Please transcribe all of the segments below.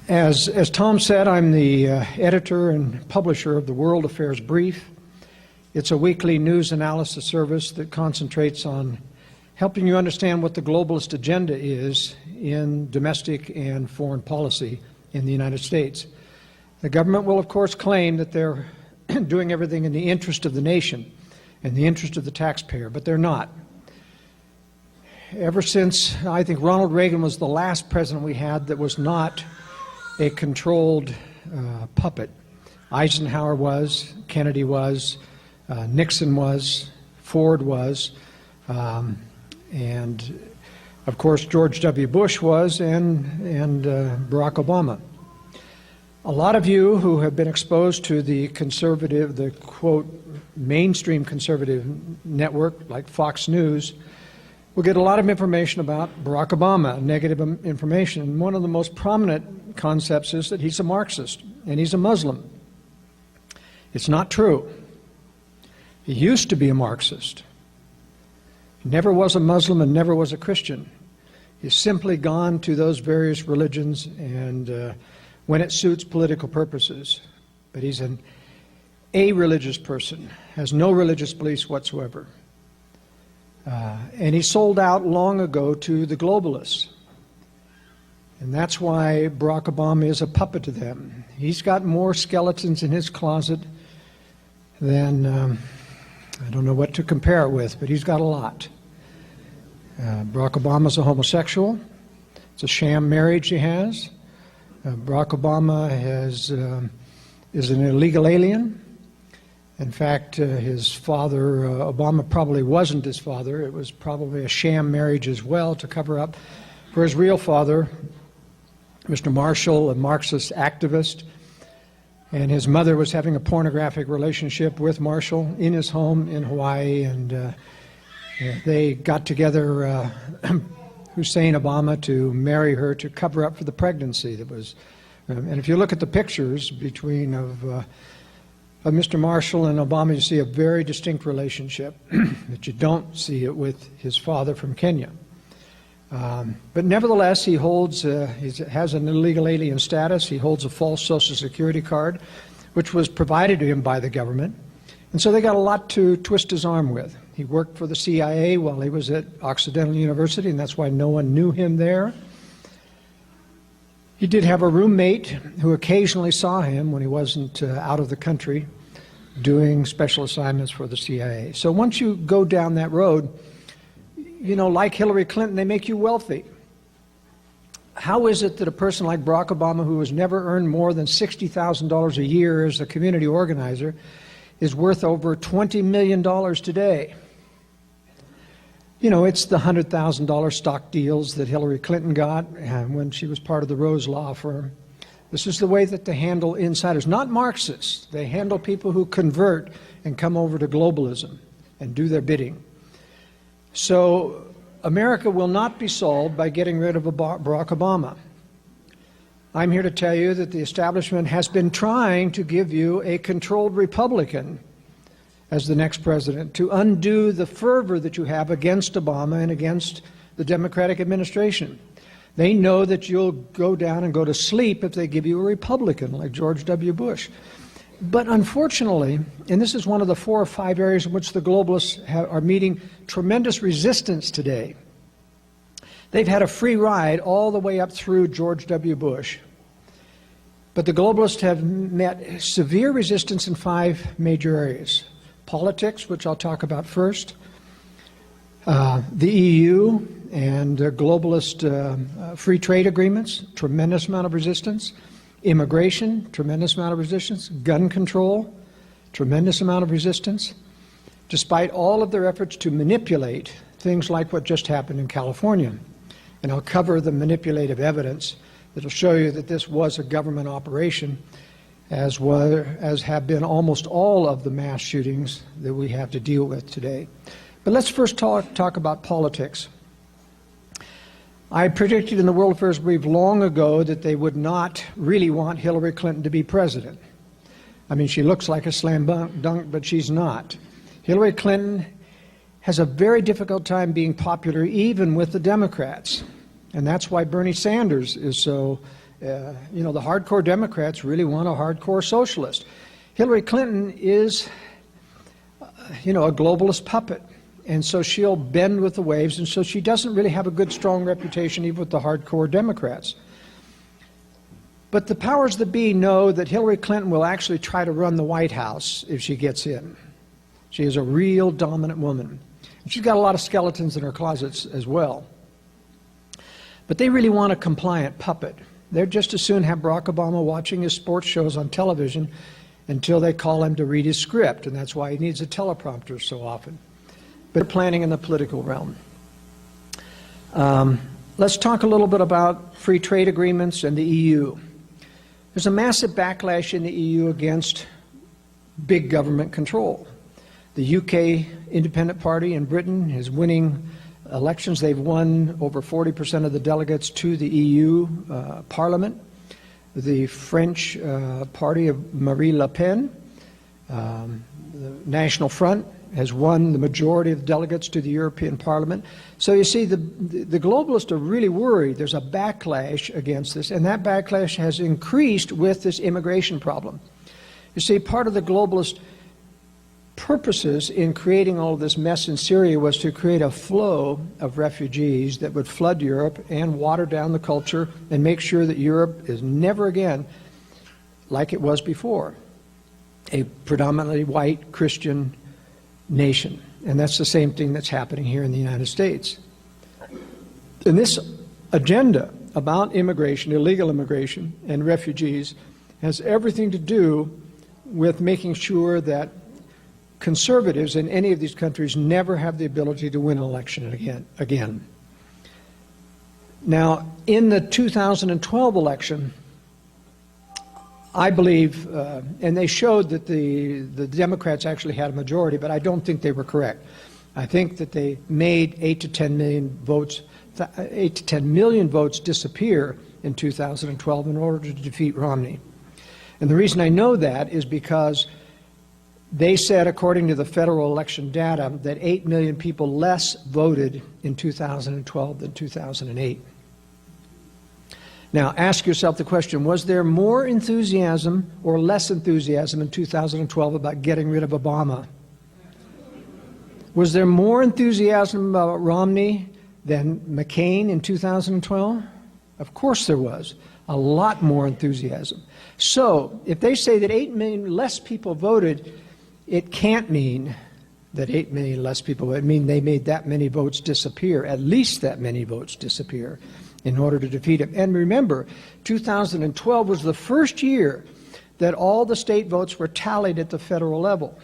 As Tom said, I'm the editor and publisher of the World Affairs Brief. It's a weekly news analysis service that concentrates on helping you understand what the globalist agenda is in domestic and foreign policy in the United States. The government will, of course, claim that they're doing everything in the interest of the nation and the interest of the taxpayer, but they're not. Ever since, I think, Ronald Reagan was the last president we had that was not a controlled puppet. Eisenhower was, Kennedy was, Nixon was, Ford was, and of course George W. Bush was, and Barack Obama. A lot of you who have been exposed to the conservative, the quote, mainstream conservative network like Fox News will get a lot of information about Barack Obama, negative information. And one of the most prominent concepts is that he's a Marxist and he's a Muslim. It's not true. He used to be a Marxist. He never was a Muslim and never was a Christian. He's simply gone to those various religions and when it suits political purposes. But he's an a-religious person, has no religious beliefs whatsoever. And he sold out long ago to the globalists. And that's why Barack Obama is a puppet to them. He's got more skeletons in his closet than, I don't know what to compare it with, but he's got a lot. Barack Obama's a homosexual. It's a sham marriage he has. Barack Obama is an illegal alien. In fact, his father, Obama probably wasn't his father. It was probably a sham marriage as well to cover up for his real father, Mr. Marshall, a Marxist activist. And his mother was having a pornographic relationship with Marshall in his home in Hawaii. And they got together, Hussein Obama, to marry her to cover up for the pregnancy that was. And if you look at the pictures between of Mr. Marshall and Obama, you see a very distinct relationship that you don't see it with his father from Kenya. But nevertheless, he holds, he has an illegal alien status. He holds a false Social Security card, which was provided to him by the government. And so they got a lot to twist his arm with. He worked for the CIA while he was at Occidental University, and that's why no one knew him there. He did have a roommate who occasionally saw him when he wasn't out of the country doing special assignments for the CIA. So once you go down that road, you know, like Hillary Clinton, they make you wealthy. How is it that a person like Barack Obama, who has never earned more than $60,000 a year as a community organizer, is worth over $20 million today? You know, it's the $100,000 stock deals that Hillary Clinton got when she was part of the Rose Law Firm. This is the way that they handle insiders, not Marxists. They handle people who convert and come over to globalism and do their bidding. So America will not be solved by getting rid of Barack Obama. I'm here to tell you that the establishment has been trying to give you a controlled Republican as the next president to undo the fervor that you have against Obama and against the Democratic administration. They know that you'll go down and go to sleep if they give you a Republican like George W. Bush. But unfortunately, and this is one of the 4 or 5 areas in which the globalists are meeting tremendous resistance today. They've had a free ride all the way up through George W. Bush. But the globalists have met severe resistance in 5 major areas. Politics, which I'll talk about first, the EU and globalist free trade agreements, tremendous amount of resistance. Immigration, tremendous amount of resistance. Gun control, tremendous amount of resistance. Despite all of their efforts to manipulate things like what just happened in California. And I'll cover the manipulative evidence that will show you that this was a government operation, as have been almost all of the mass shootings that we have to deal with today. But let's first talk about politics. I predicted in the World Affairs Brief long ago that they would not really want Hillary Clinton to be president. I mean, she looks like a slam dunk, but she's not. Hillary Clinton has a very difficult time being popular even with the Democrats. And that's why Bernie Sanders is so You know, the hardcore Democrats really want a hardcore socialist. Hillary Clinton is, you know, a globalist puppet. And so she'll bend with the waves, and so she doesn't really have a good, strong reputation even with the hardcore Democrats. But the powers that be know that Hillary Clinton will actually try to run the White House if she gets in. She is a real dominant woman. And she's got a lot of skeletons in her closets as well. But they really want a compliant puppet. They'd just as soon have Barack Obama watching his sports shows on television until they call him to read his script, and that's why he needs a teleprompter so often. But they're planning in the political realm. Let's talk a little bit about free trade agreements and the EU. There's a massive backlash in the EU against big government control. The UK Independent Party in Britain is winning elections. They've won over 40% of the delegates to the EU Parliament. The French party of Marine Le Pen, the National Front, has won the majority of the delegates to the European Parliament. So you see, the globalists are really worried. There's a backlash against this, and that backlash has increased with this immigration problem. You see, part of the globalist purposes in creating all of this mess in Syria was to create a flow of refugees that would flood Europe and water down the culture and make sure that Europe is never again like it was before, a predominantly white Christian nation. And that's the same thing that's happening here in the United States. And this agenda about immigration, illegal immigration, and refugees has everything to do with making sure that conservatives in any of these countries never have the ability to win an election again. Now, in the 2012 election, I believe, and they showed that the Democrats actually had a majority, but I don't think they were correct. I think that they made 8 to 10 million votes disappear in 2012 in order to defeat Romney. And the reason I know that is because they said, according to the federal election data, that 8 million people less voted in 2012 than 2008. Now, ask yourself the question, was there more enthusiasm or less enthusiasm in 2012 about getting rid of Obama? Was there more enthusiasm about Romney than McCain in 2012? Of course there was. A lot more enthusiasm. So, if they say that 8 million less people voted, it can't mean that 8 million less people voted. It means they made that many votes disappear, at least that many votes disappear, in order to defeat him. And remember, 2012 was the first year that all the state votes were tallied at the federal level.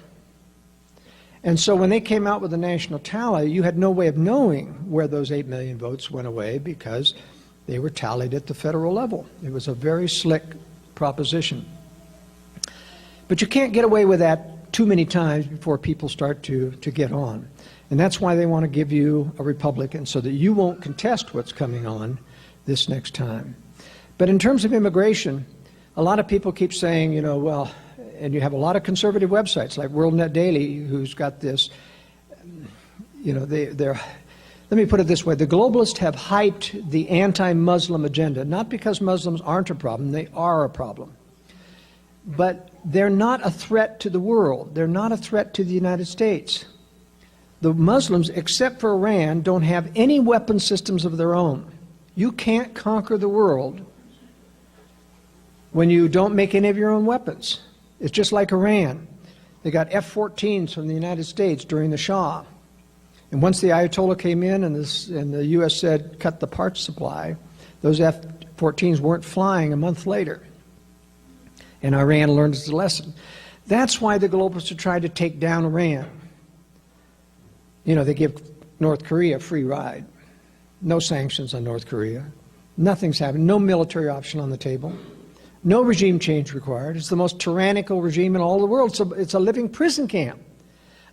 And so when they came out with the national tally, you had no way of knowing where those 8 million votes went away because they were tallied at the federal level. It was a very slick proposition. But you can't get away with that too many times before people start to get on. And that's why they want to give you a Republican, so that you won't contest what's coming on this next time. But in terms of immigration, a lot of people keep saying, you know, well, and you have a lot of conservative websites like WorldNet Daily who's got this, you know, they're let me put it this way, the globalists have hyped the anti-Muslim agenda, not because Muslims aren't a problem, they are a problem. But they're not a threat to the world. They're not a threat to the United States. The Muslims, except for Iran, don't have any weapon systems of their own. You can't conquer the world when you don't make any of your own weapons. It's just like Iran. They got F-14s from the United States during the Shah. And once the Ayatollah came in and the U.S. said, cut the parts supply, those F-14s weren't flying a month later. And Iran learned its lesson. That's why the globalists are trying to take down Iran. You know, they give North Korea a free ride. No sanctions on North Korea. Nothing's happened. No military option on the table. No regime change required. It's the most tyrannical regime in all the world. So it's a living prison camp.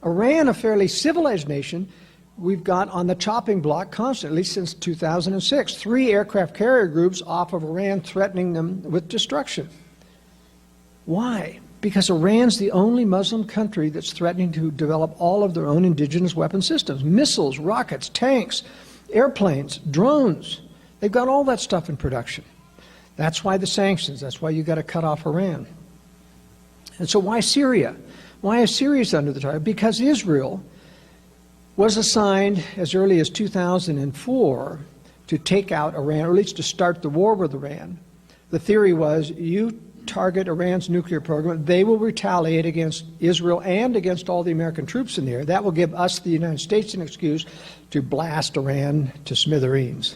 Iran, a fairly civilized nation, we've got on the chopping block constantly since 2006. 3 aircraft carrier groups off of Iran threatening them with destruction. Why? Because Iran's the only Muslim country that's threatening to develop all of their own indigenous weapon systems. Missiles, rockets, tanks, airplanes, drones. They've got all that stuff in production. That's why the sanctions. That's why you got to cut off Iran. And so why Syria? Why is Syria under the target? Because Israel was assigned as early as 2004 to take out Iran, or at least to start the war with Iran. The theory was, you target Iran's nuclear program, they will retaliate against Israel and against all the American troops in there. That will give us, the United States, an excuse to blast Iran to smithereens.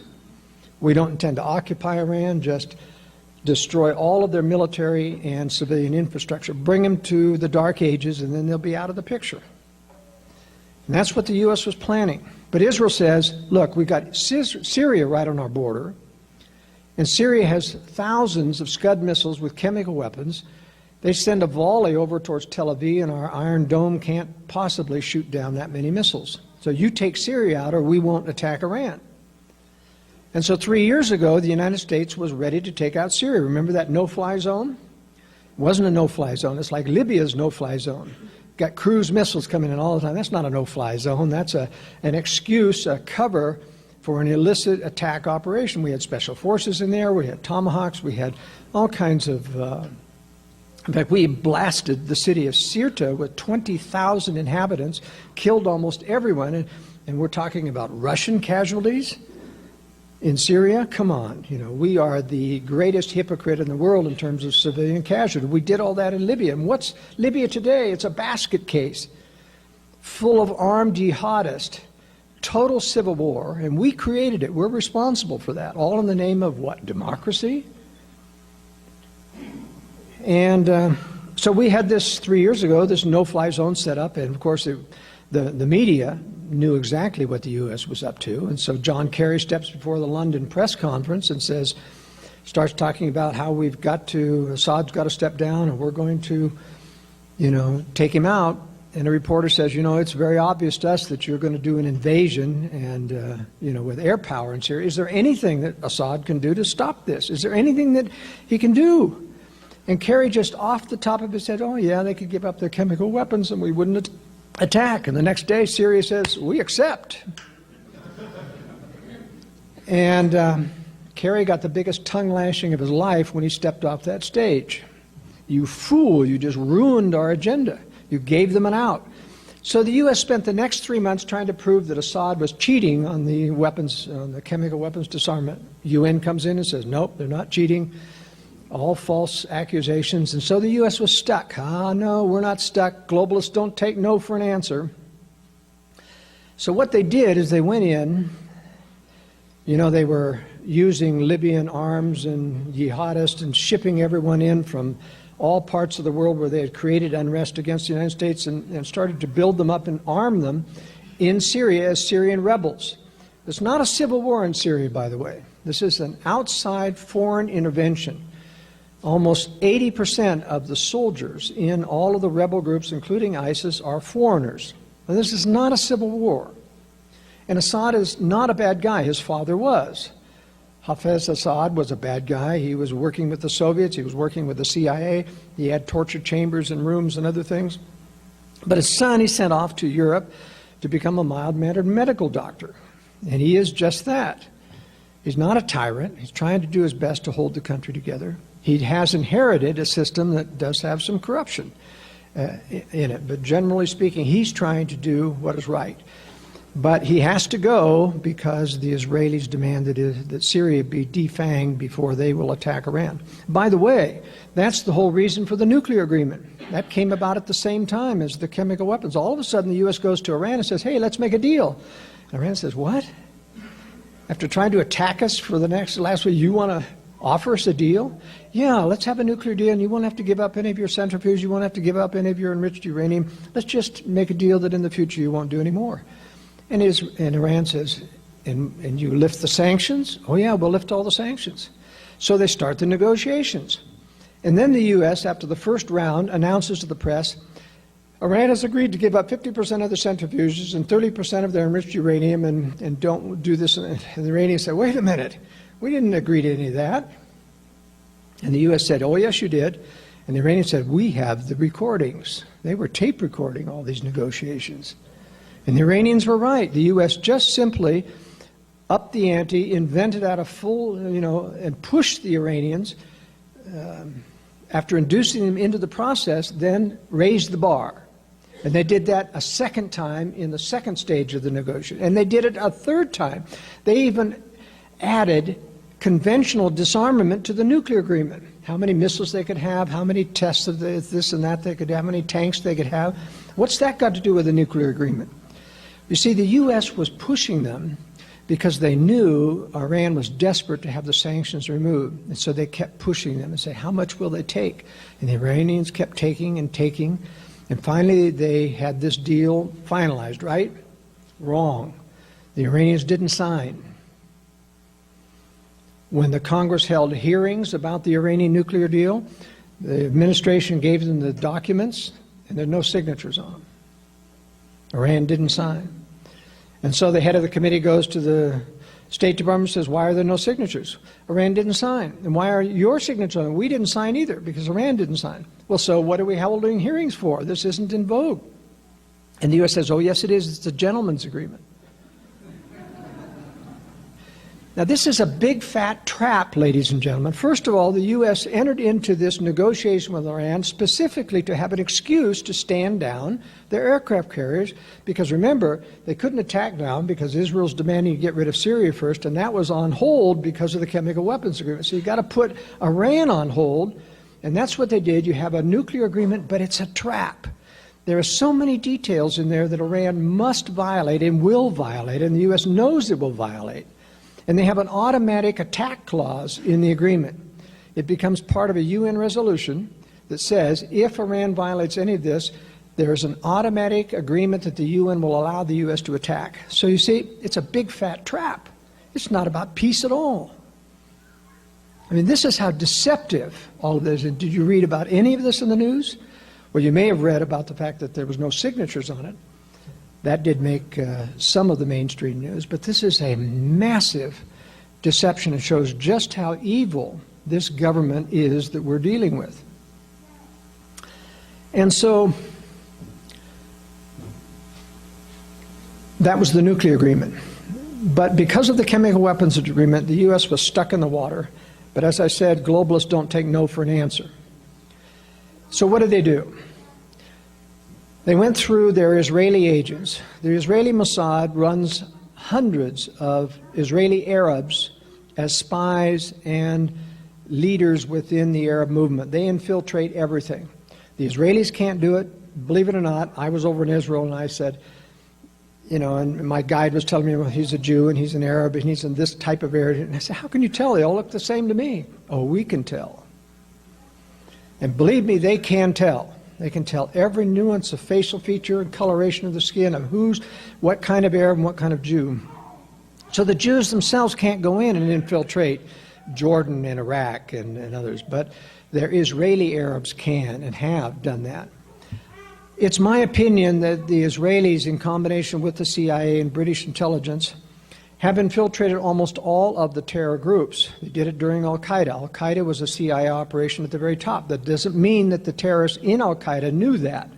We don't intend to occupy Iran, just destroy all of their military and civilian infrastructure, bring them to the dark ages, and then they'll be out of the picture. And that's what the U.S. was planning. But Israel says, look, we've got Syria right on our border, and Syria has thousands of Scud missiles with chemical weapons. They send a volley over towards Tel Aviv, and our Iron Dome can't possibly shoot down that many missiles. So you take Syria out, or we won't attack Iran. And so 3 years ago, the United States was ready to take out Syria. Remember that no-fly zone? It wasn't a no-fly zone. It's like Libya's no-fly zone. Got cruise missiles coming in all the time. That's not a no-fly zone. That's an excuse, a cover for an illicit attack operation. We had special forces in there. We had Tomahawks. We had all kinds of... in fact, we blasted the city of Sirte with 20,000 inhabitants, killed almost everyone. And we're talking about Russian casualties in Syria? Come on. You know, we are the greatest hypocrite in the world in terms of civilian casualty. We did all that in Libya. And what's Libya today? It's a basket case full of armed jihadists, total civil war, and we created it. We're responsible for that. All in the name of what? Democracy? And so we had this 3 years ago, this no-fly zone set up, and of course the media knew exactly what the U.S. was up to. And so John Kerry steps before the London press conference and starts talking about how Assad's got to step down and we're going to, take him out. And a reporter says, it's very obvious to us that you're going to do an invasion and, with air power in Syria. Is there anything that Assad can do to stop this? Is there anything that he can do? And Kerry just off the top of his head, oh yeah, they could give up their chemical weapons and we wouldn't attack. And the next day, Syria says, we accept. And Kerry got the biggest tongue lashing of his life when he stepped off that stage. You fool, you just ruined our agenda. You gave them an out. So the U.S. spent the next 3 months trying to prove that Assad was cheating on the weapons, the chemical weapons disarmament. UN comes in and says, nope, they're not cheating. All false accusations. And so the U.S. was stuck. No, we're not stuck. Globalists don't take no for an answer. So what they did is they went in, they were using Libyan arms and jihadists and shipping everyone in from all parts of the world where they had created unrest against the United States and started to build them up and arm them in Syria as Syrian rebels. It's not a civil war in Syria, by the way. This is an outside foreign intervention. Almost 80% of the soldiers in all of the rebel groups, including ISIS, are foreigners. And this is not a civil war. And Assad is not a bad guy. His father was. Hafez Assad was a bad guy. He was working with the Soviets. He was working with the CIA. He had torture chambers and rooms and other things. But his son he sent off to Europe to become a mild-mannered medical doctor. And he is just that. He's not a tyrant. He's trying to do his best to hold the country together. He has inherited a system that does have some corruption in it. But generally speaking, he's trying to do what is right. But he has to go because the Israelis demanded that Syria be defanged before they will attack Iran. By the way, that's the whole reason for the nuclear agreement. That came about at the same time as the chemical weapons. All of a sudden, the U.S. goes to Iran and says, hey, let's make a deal. And Iran says, what? After trying to attack us for the last week, you want to offer us a deal? Yeah, let's have a nuclear deal, and you won't have to give up any of your centrifuge. You won't have to give up any of your enriched uranium. Let's just make a deal that in the future you won't do any more. And Iran says, and you lift the sanctions? Oh yeah, we'll lift all the sanctions. So they start the negotiations. And then the U.S., after the first round, announces to the press, Iran has agreed to give up 50% of their centrifuges and 30% of their enriched uranium and don't do this. And the Iranians said, wait a minute, we didn't agree to any of that. And the U.S. said, oh yes, you did. And the Iranians said, we have the recordings. They were tape recording all these negotiations. And the Iranians were right. The U.S. just simply upped the ante, invented out a full, and pushed the Iranians, after inducing them into the process, then raised the bar. And they did that a second time in the second stage of the negotiation. And they did it a third time. They even added conventional disarmament to the nuclear agreement. How many missiles they could have, how many tests of this and that they could have, how many tanks they could have. What's that got to do with the nuclear agreement? You see, the U.S. was pushing them because they knew Iran was desperate to have the sanctions removed. And so they kept pushing them and say, how much will they take? And the Iranians kept taking and taking. And finally, they had this deal finalized, right? Wrong. The Iranians didn't sign. When the Congress held hearings about the Iranian nuclear deal, the administration gave them the documents, and there are no signatures on them. Iran didn't sign. And so the head of the committee goes to the State Department and says, why are there no signatures? Iran didn't sign. And why are your signatures on it? We didn't sign either because Iran didn't sign. Well, so what are we holding hearings for? This isn't in vogue. And the U.S. says, oh, yes, it is. It's a gentleman's agreement. Now, this is a big, fat trap, ladies and gentlemen. First of all, the U.S. entered into this negotiation with Iran specifically to have an excuse to stand down their aircraft carriers, because remember, they couldn't attack now because Israel's demanding to get rid of Syria first, and that was on hold because of the chemical weapons agreement. So you've got to put Iran on hold, and that's what they did. You have a nuclear agreement, but it's a trap. There are so many details in there that Iran must violate and will violate, and the U.S. knows it will violate. And they have an automatic attack clause in the agreement. It becomes part of a UN resolution that says if Iran violates any of this, there's an automatic agreement that the UN will allow the U.S. to attack. So you see, it's a big fat trap. It's not about peace at all. I mean, this is how deceptive all of this is. Did you read about any of this in the news? Well, you may have read about the fact that there was no signatures on it. That did make some of the mainstream news, but this is a massive deception. It shows just how evil this government is that we're dealing with. And so that was the nuclear agreement. But because of the chemical weapons agreement, the U.S. was stuck in the water. But as I said, globalists don't take no for an answer. So what did they do? They went through their Israeli agents. The Israeli Mossad runs hundreds of Israeli Arabs as spies and leaders within the Arab movement. They infiltrate everything. The Israelis can't do it. Believe it or not, I was over in Israel and I said, and my guide was telling me, well, he's a Jew and he's an Arab and he's in this type of area. And I said, how can you tell? They all look the same to me. Oh, we can tell. And believe me, they can tell. They can tell every nuance of facial feature and coloration of the skin of what kind of Arab and what kind of Jew. So the Jews themselves can't go in and infiltrate Jordan and Iraq and others, but their Israeli Arabs can and have done that. It's my opinion that the Israelis, in combination with the CIA and British intelligence, have infiltrated almost all of the terror groups. They did it during Al-Qaeda. Al-Qaeda was a CIA operation at the very top. That doesn't mean that the terrorists in Al-Qaeda knew that.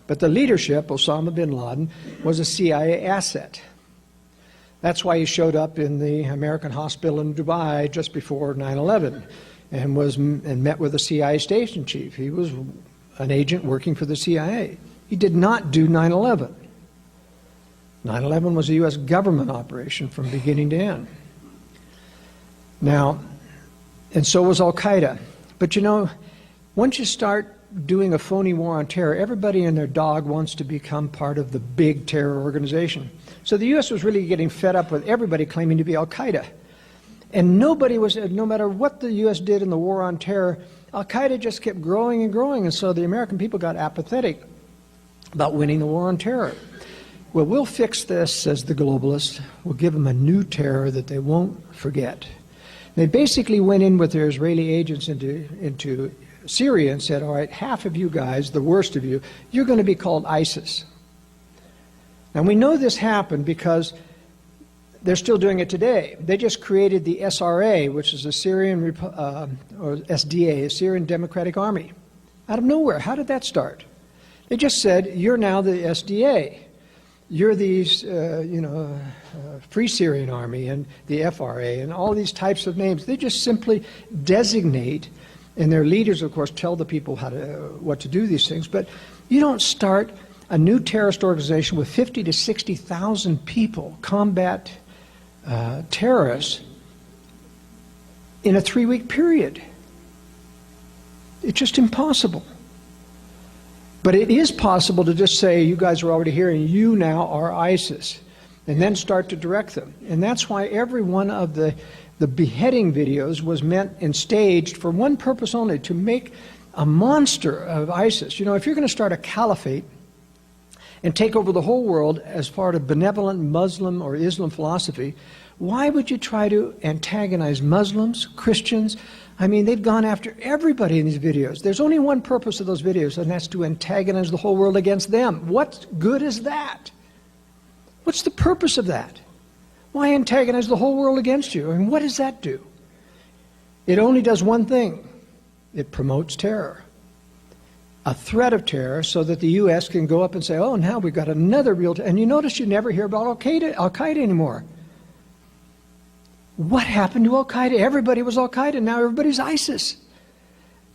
But the leadership, Osama bin Laden, was a CIA asset. That's why he showed up in the American hospital in Dubai just before 9/11 and met with the CIA station chief. He was an agent working for the CIA. He did not do 9/11. 9/11 was a U.S. government operation from beginning to end. Now, and so was Al-Qaeda. But once you start doing a phony war on terror, everybody and their dog wants to become part of the big terror organization. So the U.S. was really getting fed up with everybody claiming to be Al-Qaeda. And nobody was, no matter what the U.S. did in the war on terror, Al-Qaeda just kept growing and growing. And so the American people got apathetic about winning the war on terror. Well, we'll fix this, says the globalists. We'll give them a new terror that they won't forget. They basically went in with their Israeli agents into Syria and said, all right, half of you guys, the worst of you, you're going to be called ISIS. And we know this happened because they're still doing it today. They just created the SRA, which is a Syrian, or SDA, a Syrian Democratic Army. Out of nowhere. How did that start? They just said, you're now the SDA. you're these, Free Syrian Army and the FRA and all these types of names. They just simply designate, and their leaders, of course, tell the people what to do these things. But you don't start a new terrorist organization with 50 to 60,000 people, combat terrorists, in a 3-week period. It's just impossible. But it is possible to just say, you guys are already here and you now are ISIS, and then start to direct them. And that's why every one of the beheading videos was meant and staged for one purpose only, to make a monster of ISIS. You know, if you're going to start a caliphate and take over the whole world as part of benevolent Muslim or Islam philosophy, why would you try to antagonize Muslims, Christians? I mean, they've gone after everybody in these videos. There's only one purpose of those videos, and that's to antagonize the whole world against them. What good is that? What's the purpose of that? Why antagonize the whole world against you? I mean, what does that do? It only does one thing. It promotes terror. A threat of terror, so that the U.S. can go up and say, oh, now we've got another real... And you notice you never hear about Al-Qaeda anymore. What happened to Al-Qaeda? Everybody was Al-Qaeda, now everybody's ISIS.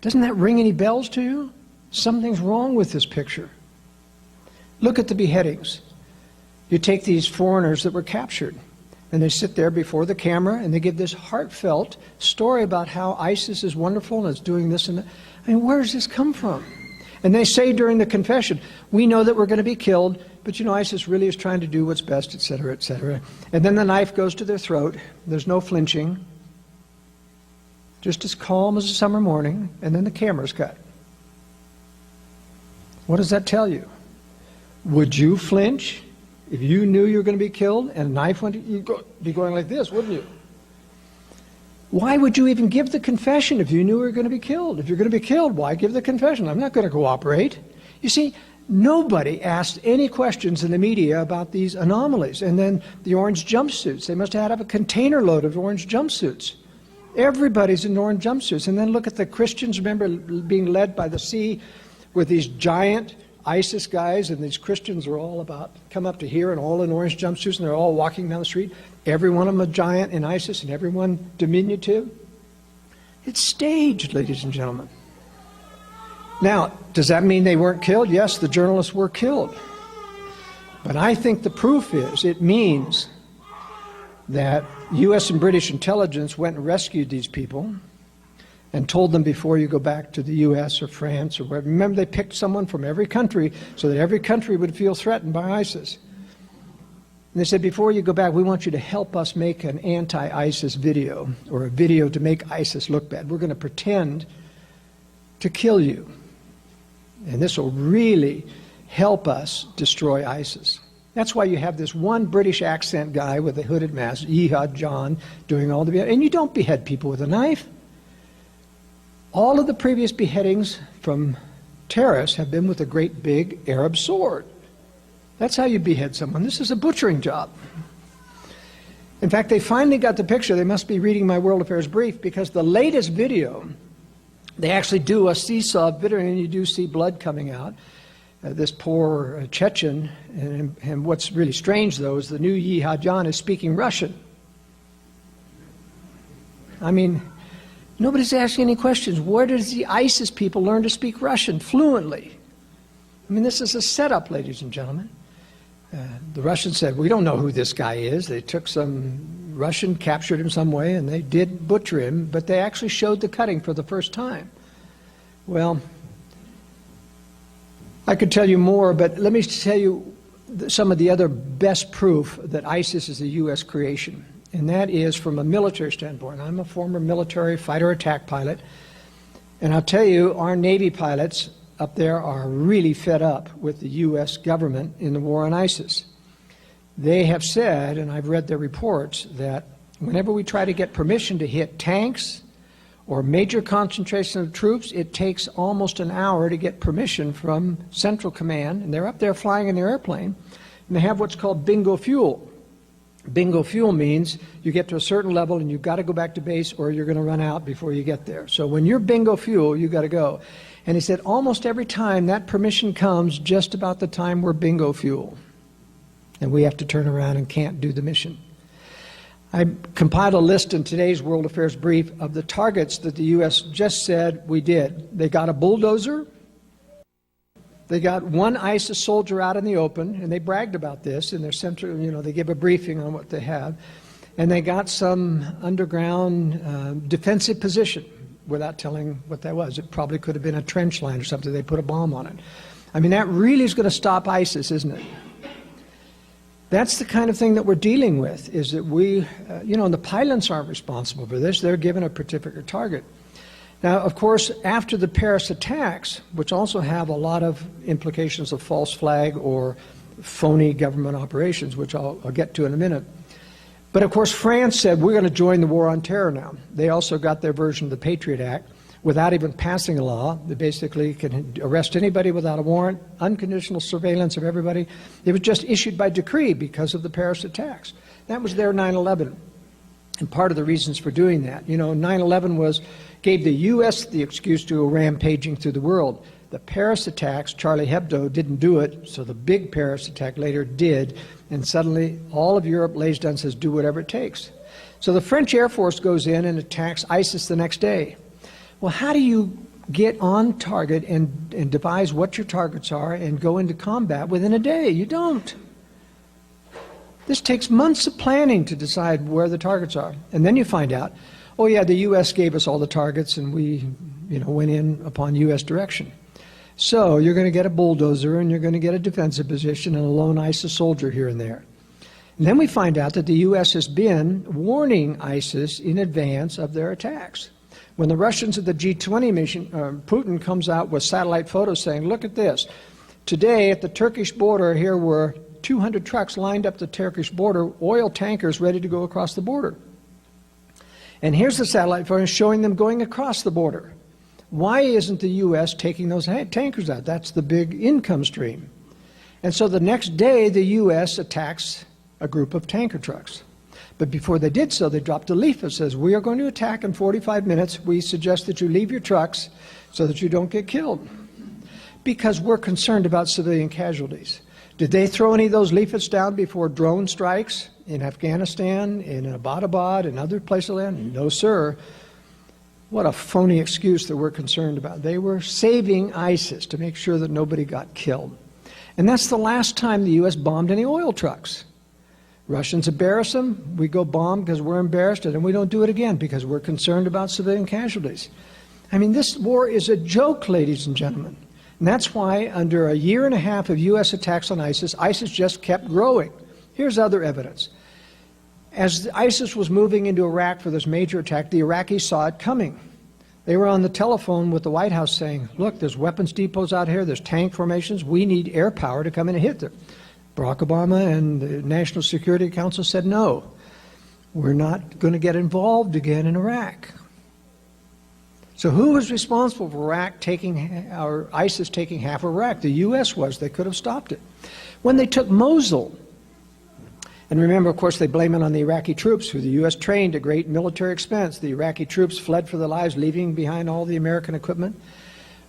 Doesn't that ring any bells to you? Something's wrong with this picture. Look at the beheadings. You take these foreigners that were captured, and they sit there before the camera, and they give this heartfelt story about how ISIS is wonderful, and it's doing this and that. I mean, where does this come from? And they say during the confession, we know that we're going to be killed, but you know, ISIS really is trying to do what's best, etc., etc. And then the knife goes to their throat. There's no flinching. Just as calm as a summer morning, and then the camera's cut. What does that tell you? Would you flinch if you knew you were going to be killed and a knife went? You'd be going like this, wouldn't you? Why would you even give the confession if you knew you were going to be killed? If you're going to be killed, why give the confession? I'm not going to cooperate. You see, nobody asked any questions in the media about these anomalies. And then the orange jumpsuits. They must have had a container load of orange jumpsuits. Everybody's in orange jumpsuits. And then look at the Christians, remember, being led by the sea with these giant ISIS guys, and these Christians are all about, come up to here and all in orange jumpsuits, and they're all walking down the street. Every one of them a giant in ISIS, and every one diminutive. It's staged, ladies and gentlemen. Now, does that mean they weren't killed? Yes, the journalists were killed. But I think the proof is, it means that U.S. and British intelligence went and rescued these people and told them, before you go back to the U.S. or France or wherever. Remember, they picked someone from every country so that every country would feel threatened by ISIS. And they said, before you go back, we want you to help us make an anti-ISIS video, or a video to make ISIS look bad. We're going to pretend to kill you. And this will really help us destroy ISIS. That's why you have this one British accent guy with a hooded mask, Jihad John, doing all the... And you don't behead people with a knife. All of the previous beheadings from terrorists have been with a great big Arab sword. That's how you behead someone. This is a butchering job. In fact, they finally got the picture. They must be reading my World Affairs Brief, because the latest video, they actually do a seesaw video, and you do see blood coming out. This poor Chechen, and what's really strange, though, is the new Jihad John is speaking Russian. I mean, nobody's asking any questions. Where does the ISIS people learn to speak Russian fluently? I mean, this is a setup, ladies and gentlemen. The Russians said, we don't know who this guy is. They took some Russian, captured him some way, and they did butcher him, but they actually showed the cutting for the first time. Well, I could tell you more, but let me tell you some of the other best proof that ISIS is a U.S. creation, and that is from a military standpoint. I'm a former military fighter attack pilot, and I'll tell you, our Navy pilots up there are really fed up with the U.S. government in the war on ISIS. They have said, and I've read their reports, that whenever we try to get permission to hit tanks or major concentration of troops, it takes almost an hour to get permission from Central Command, and they're up there flying in their airplane, and they have what's called bingo fuel. Bingo fuel means you get to a certain level and you've got to go back to base, or you're going to run out before you get there. So when you're bingo fuel, you've got to go. And he said almost every time that permission comes just about the time we're bingo fuel. and we have to turn around and can't do the mission. I compiled a list in today's World Affairs Brief of the targets that the U.S. just said we did. They got a bulldozer. They got one ISIS soldier out in the open, and they bragged about this in their center. You know, they give a briefing on what they have. And they got some underground defensive position without telling what that was. It probably could have been a trench line or something. They put a bomb on it. I mean, that really is going to stop ISIS, isn't it? That's the kind of thing that we're dealing with, is that we, you know, and the pilots aren't responsible for this. They're given a particular target. Now, of course, after the Paris attacks, which also have a lot of implications of false flag or phony government operations, which I'll get to in a minute. But of course, France said, we're going to join the war on terror now. They also got their version of the Patriot Act without even passing a law. They basically can arrest anybody without a warrant, unconditional surveillance of everybody. It was just issued by decree because of the Paris attacks. That was their 9/11. And part of the reasons for doing that, you know, 9/11 gave the U.S. the excuse to go rampaging through the world. The Paris attacks, Charlie Hebdo didn't do it, so the big Paris attack later did, and suddenly all of Europe lays down and says, do whatever it takes. So the French Air Force goes in and attacks ISIS the next day. Well, how do you get on target and devise what your targets are and go into combat within a day? You don't. This takes months of planning to decide where the targets are. And then you find out, oh yeah, the U.S. gave us all the targets and we, you know, went in upon U.S. direction. So you're going to get a bulldozer and you're going to get a defensive position and a lone ISIS soldier here and there. And then we find out that the U.S. has been warning ISIS in advance of their attacks. When the Russians at the G20 mission, Putin comes out with satellite photos saying, look at this. Today at the Turkish border, here were 200 trucks lined up the Turkish border, oil tankers ready to go across the border. And here's the satellite photo showing them going across the border. Why isn't the U.S. taking those tankers out? That's the big income stream. And so the next day, the U.S. attacks a group of tanker trucks. But before they did so, they dropped a leaflet that says, we are going to attack in 45 minutes. We suggest that you leave your trucks so that you don't get killed. Because we're concerned about civilian casualties. Did they throw any of those leaflets down before drone strikes in Afghanistan, in Abbottabad, and other places of land? No, sir. What a phony excuse that we're concerned about. They were saving ISIS to make sure that nobody got killed. And that's the last time the U.S. bombed any oil trucks. Russians embarrass them, we go bomb because we're embarrassed, and then we don't do it again because we're concerned about civilian casualties. I mean, this war is a joke, ladies and gentlemen. And that's why under a year and a half of U.S. attacks on ISIS, ISIS just kept growing. Here's other evidence. As ISIS was moving into Iraq for this major attack, the Iraqis saw it coming. They were on the telephone with the White House saying, look, there's weapons depots out here, there's tank formations, we need air power to come in and hit them. Barack Obama and the National Security Council said, no, we're not going to get involved again in Iraq. So who was responsible for ISIS taking half of Iraq? The U.S. was. They could have stopped it. When they took Mosul, and remember, of course, they blame it on the Iraqi troops, who the U.S. trained at great military expense. The Iraqi troops fled for their lives, leaving behind all the American equipment.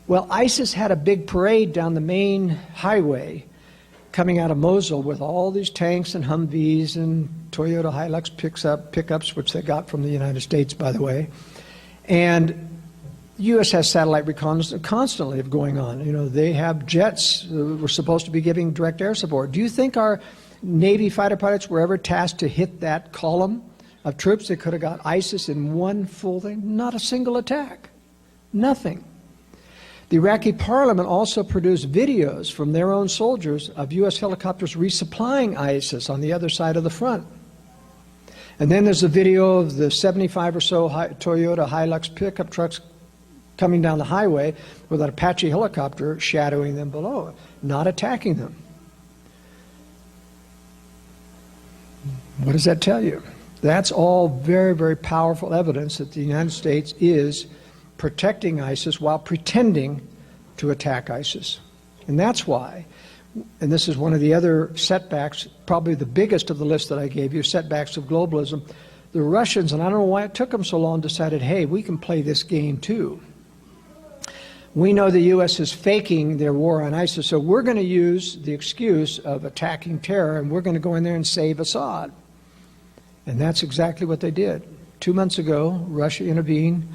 Well, ISIS had a big parade down the main highway coming out of Mosul with all these tanks and Humvees and Toyota Hilux pickups, which they got from the United States, by the way. And the U.S. has satellite reconnaissance constantly going on. You know, they have jets that were supposed to be giving direct air support. Do you think our Navy fighter pilots were ever tasked to hit that column of troops that could have got ISIS in one full thing? Not a single attack. Nothing. The Iraqi parliament also produced videos from their own soldiers of U.S. helicopters resupplying ISIS on the other side of the front. And then there's a video of the 75 or so Toyota Hilux pickup trucks coming down the highway with an Apache helicopter shadowing them below, not attacking them. What does that tell you? That's all very, very powerful evidence that the United States is protecting ISIS while pretending to attack ISIS. And that's why, and this is one of the other setbacks, probably the biggest of the list that I gave you, setbacks of globalism, the Russians, and I don't know why it took them so long, decided, hey, we can play this game too. we know the U.S. is faking their war on ISIS, so we're going to use the excuse of attacking terror, and we're going to go in there and save Assad. And that's exactly what they did. 2 months ago, Russia intervened,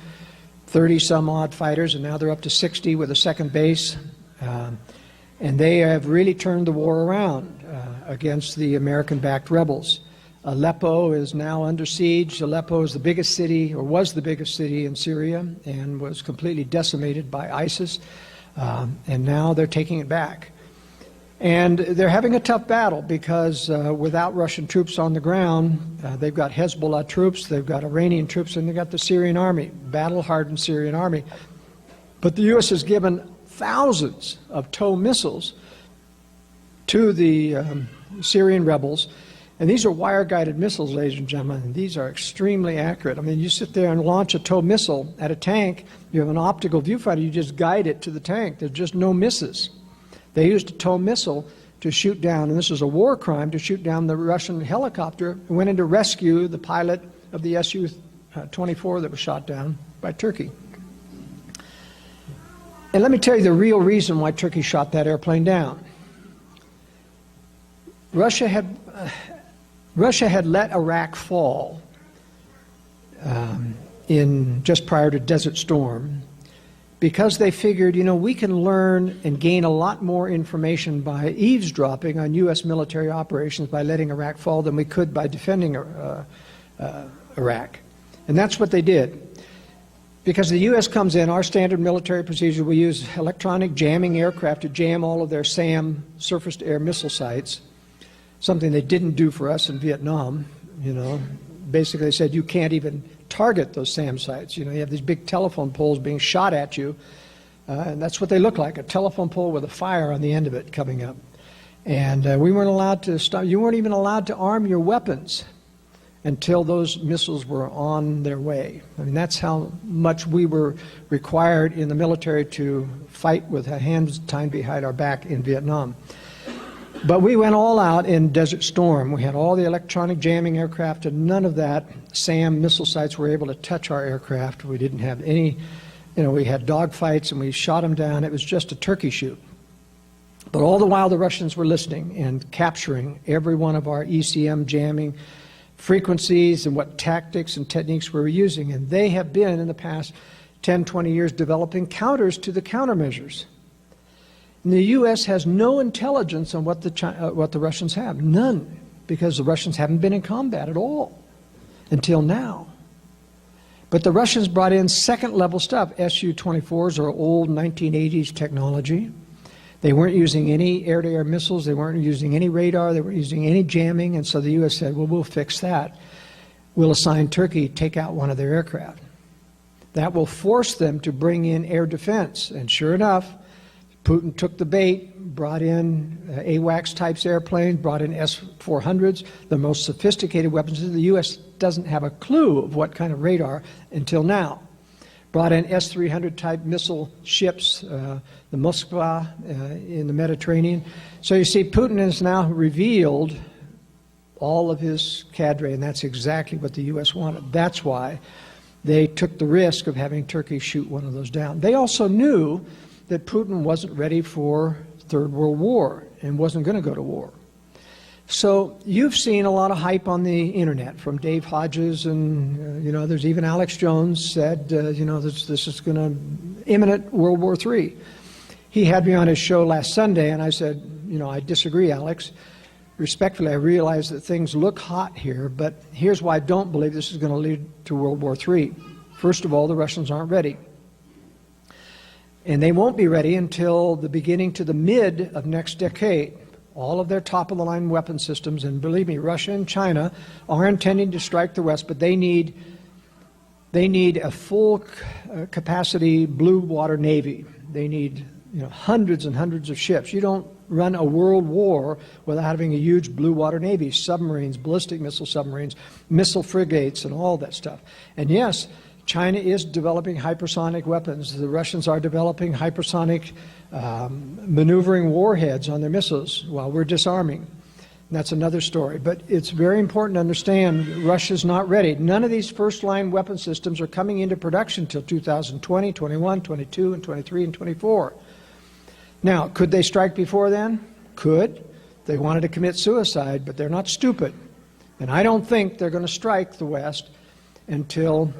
30-some-odd fighters, and now they're up to 60 with a second base. And they have really turned the war around against the American-backed rebels. Aleppo is now under siege. Aleppo is the biggest city, or was the biggest city in Syria, and was completely decimated by ISIS. And now they're taking it back. And they're having a tough battle because without Russian troops on the ground, they've got Hezbollah troops, they've got Iranian troops, and they've got the Syrian army, battle-hardened Syrian army. But the U.S. has given thousands of TOW missiles to the Syrian rebels. And these are wire-guided missiles, ladies and gentlemen, and these are extremely accurate. I mean, you sit there and launch a TOW missile at a tank, you have an optical viewfinder, you just guide it to the tank. There's just no misses. They used a TOW missile to shoot down, and this is a war crime, to shoot down the Russian helicopter and went in to rescue the pilot of the Su-24 that was shot down by Turkey. And let me tell you the real reason why Turkey shot that airplane down. Russia had let Iraq fall just prior to Desert Storm because they figured, you know, we can learn and gain a lot more information by eavesdropping on U.S. military operations by letting Iraq fall than we could by defending Iraq. And that's what they did. Because the U.S. comes in, our standard military procedure, we use electronic jamming aircraft to jam all of their SAM, surface-to-air missile sites, something they didn't do for us in Vietnam. You know, basically they said you can't even target those SAM sites. You know, you have these big telephone poles being shot at you, and that's what they look like, a telephone pole with a fire on the end of it coming up. And we weren't allowed to stop. You weren't even allowed to arm your weapons until those missiles were on their way. I mean, that's how much we were required in the military to fight with our hands tied behind our back in Vietnam. But we went all out in Desert Storm. We had all the electronic jamming aircraft, and none of that SAM missile sites were able to touch our aircraft. We didn't have any, you know, we had dogfights and we shot them down. It was just a turkey shoot. But all the while the Russians were listening and capturing every one of our ECM jamming frequencies and what tactics and techniques we were using. And they have been, in the past 10, 20 years, developing counters to the countermeasures. And the U.S. has no intelligence on what the Russians have. None. Because the Russians haven't been in combat at all until now. But the Russians brought in second-level stuff. Su-24s are old 1980s technology. They weren't using any air-to-air missiles. They weren't using any radar. They weren't using any jamming. And so the U.S. said, well, we'll fix that. We'll assign Turkey to take out one of their aircraft. That will force them to bring in air defense. And sure enough, Putin took the bait, brought in AWACS-type airplanes, brought in S-400s, the most sophisticated weapons. The U.S. doesn't have a clue of what kind of radar until now. Brought in S-300-type missile ships, the Moskva in the Mediterranean. So you see, Putin has now revealed all of his cadre, and that's exactly what the U.S. wanted. That's why they took the risk of having Turkey shoot one of those down. They also knew that Putin wasn't ready for Third World War and wasn't going to go to war. So you've seen a lot of hype on the internet from Dave Hodges and, you know, there's even Alex Jones said, you know, this is going to imminent World War III. He had me on his show last Sunday and I said, you know, I disagree, Alex. Respectfully, I realize that things look hot here, but here's why I don't believe this is going to lead to World War III. First of all, the Russians aren't ready. And they won't be ready until the beginning to the mid of next decade. All of their top-of-the-line weapon systems, and believe me, Russia and China are intending to strike the West, but they need a full capacity blue water navy. They need, you know, hundreds and hundreds of ships. You don't run a world war without having a huge blue water navy, submarines, ballistic missile submarines, missile frigates, and all that stuff. And yes, China is developing hypersonic weapons. The Russians are developing hypersonic maneuvering warheads on their missiles while we're disarming. That's another story. But it's very important to understand Russia's not ready. None of these first-line weapon systems are coming into production until 2020, 21, 22, and 23, and 24. Now, could they strike before then? Could. They wanted to commit suicide, but they're not stupid. And I don't think they're going to strike the West until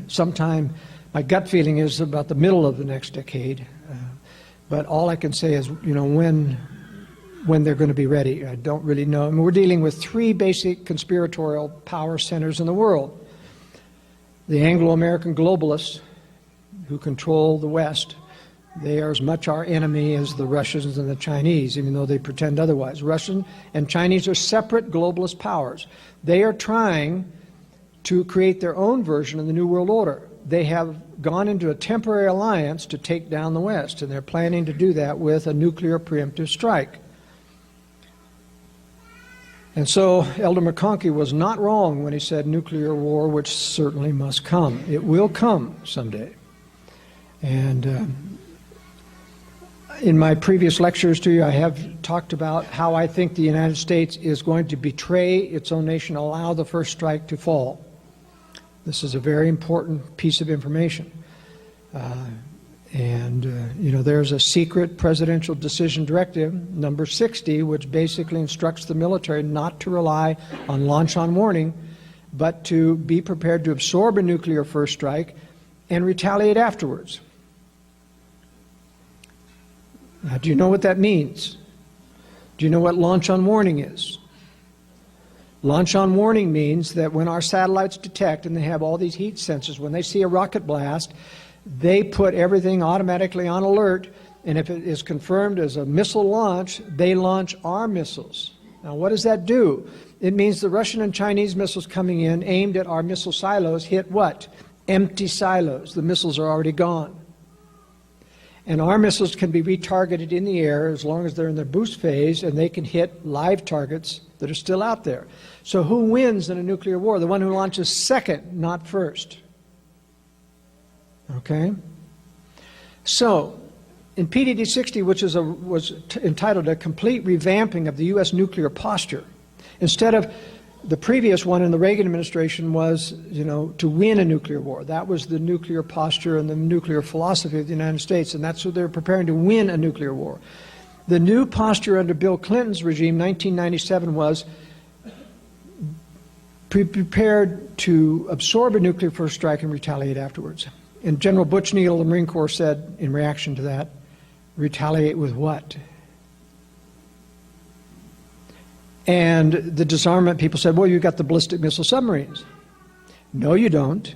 sometime, my gut feeling is about the middle of the next decade. But all I can say is, when they're going to be ready. I don't really know. I mean, we're dealing with three basic conspiratorial power centers in the world. The Anglo-American globalists who control the West, they are as much our enemy as the Russians and the Chinese, even though they pretend otherwise. Russian and Chinese are separate globalist powers. They are trying to create their own version of the New World Order. They have gone into a temporary alliance to take down the West, and they're planning to do that with a nuclear preemptive strike. And so Elder McConkie was not wrong when he said nuclear war, which certainly must come. It will come someday. And in my previous lectures to you, I have talked about how I think the United States is going to betray its own nation, allow the first strike to fall. This is a very important piece of information. There's a secret presidential decision directive, number 60, which basically instructs the military not to rely on launch on warning, but to be prepared to absorb a nuclear first strike and retaliate afterwards. Now, do you know what that means? Do you know what launch on warning is? Launch on warning means that when our satellites detect, and they have all these heat sensors, when they see a rocket blast, they put everything automatically on alert, and if it is confirmed as a missile launch, they launch our missiles. Now, what does that do? It means the Russian and Chinese missiles coming in aimed at our missile silos hit what? Empty silos. The missiles are already gone. And our missiles can be retargeted in the air as long as they're in their boost phase, and they can hit live targets that are still out there. So who wins in a nuclear war? The one who launches second, not first. Okay? So, in PDD-60, which was entitled A Complete Revamping of the U.S. Nuclear Posture, instead of the previous one in the Reagan administration was, to win a nuclear war. That was the nuclear posture and the nuclear philosophy of the United States, and that's what they're preparing to win a nuclear war. The new posture under Bill Clinton's regime, 1997, was prepared to absorb a nuclear first strike and retaliate afterwards. And General Butch Neal of the Marine Corps said, in reaction to that, retaliate with what? And the disarmament people said, well, you've got the ballistic missile submarines. No, you don't.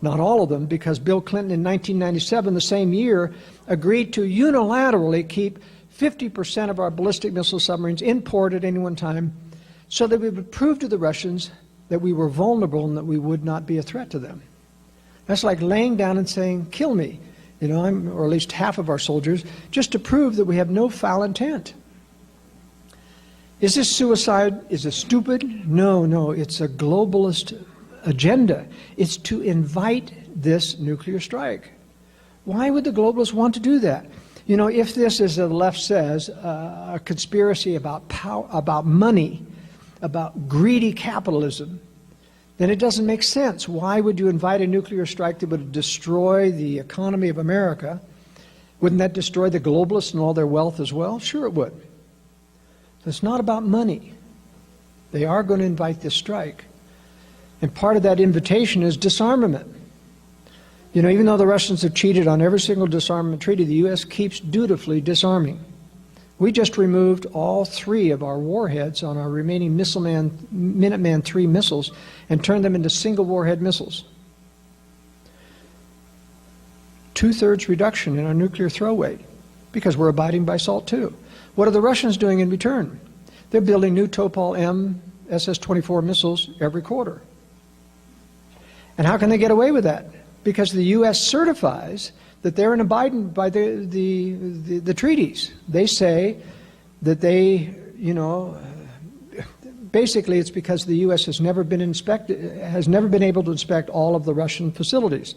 Not all of them, because Bill Clinton in 1997, the same year, agreed to unilaterally keep 50% of our ballistic missile submarines in port at any one time so that we would prove to the Russians that we were vulnerable and that we would not be a threat to them. That's like laying down and saying, kill me, or at least half of our soldiers, just to prove that we have no foul intent. Is this suicide? Is it stupid? No, it's a globalist agenda. It's to invite this nuclear strike. Why would the globalists want to do that? If this, as the left says, a conspiracy about power, about money, about greedy capitalism, then it doesn't make sense. Why would you invite a nuclear strike that would destroy the economy of America? Wouldn't that destroy the globalists and all their wealth as well? Sure it would. It's not about money. They are going to invite this strike. And part of that invitation is disarmament. Even though the Russians have cheated on every single disarmament treaty, the U.S. keeps dutifully disarming. We just removed all 3 of our warheads on our remaining Minuteman III missiles and turned them into single warhead missiles. 2/3 reduction in our nuclear throw weight because we're abiding by SALT II. What are the Russians doing in return? They're building new Topol-M SS-24 missiles every quarter. And how can they get away with that? Because the U.S. certifies that they're abiding by the treaties. They say that they, basically it's because the U.S. has never been able to inspect all of the Russian facilities.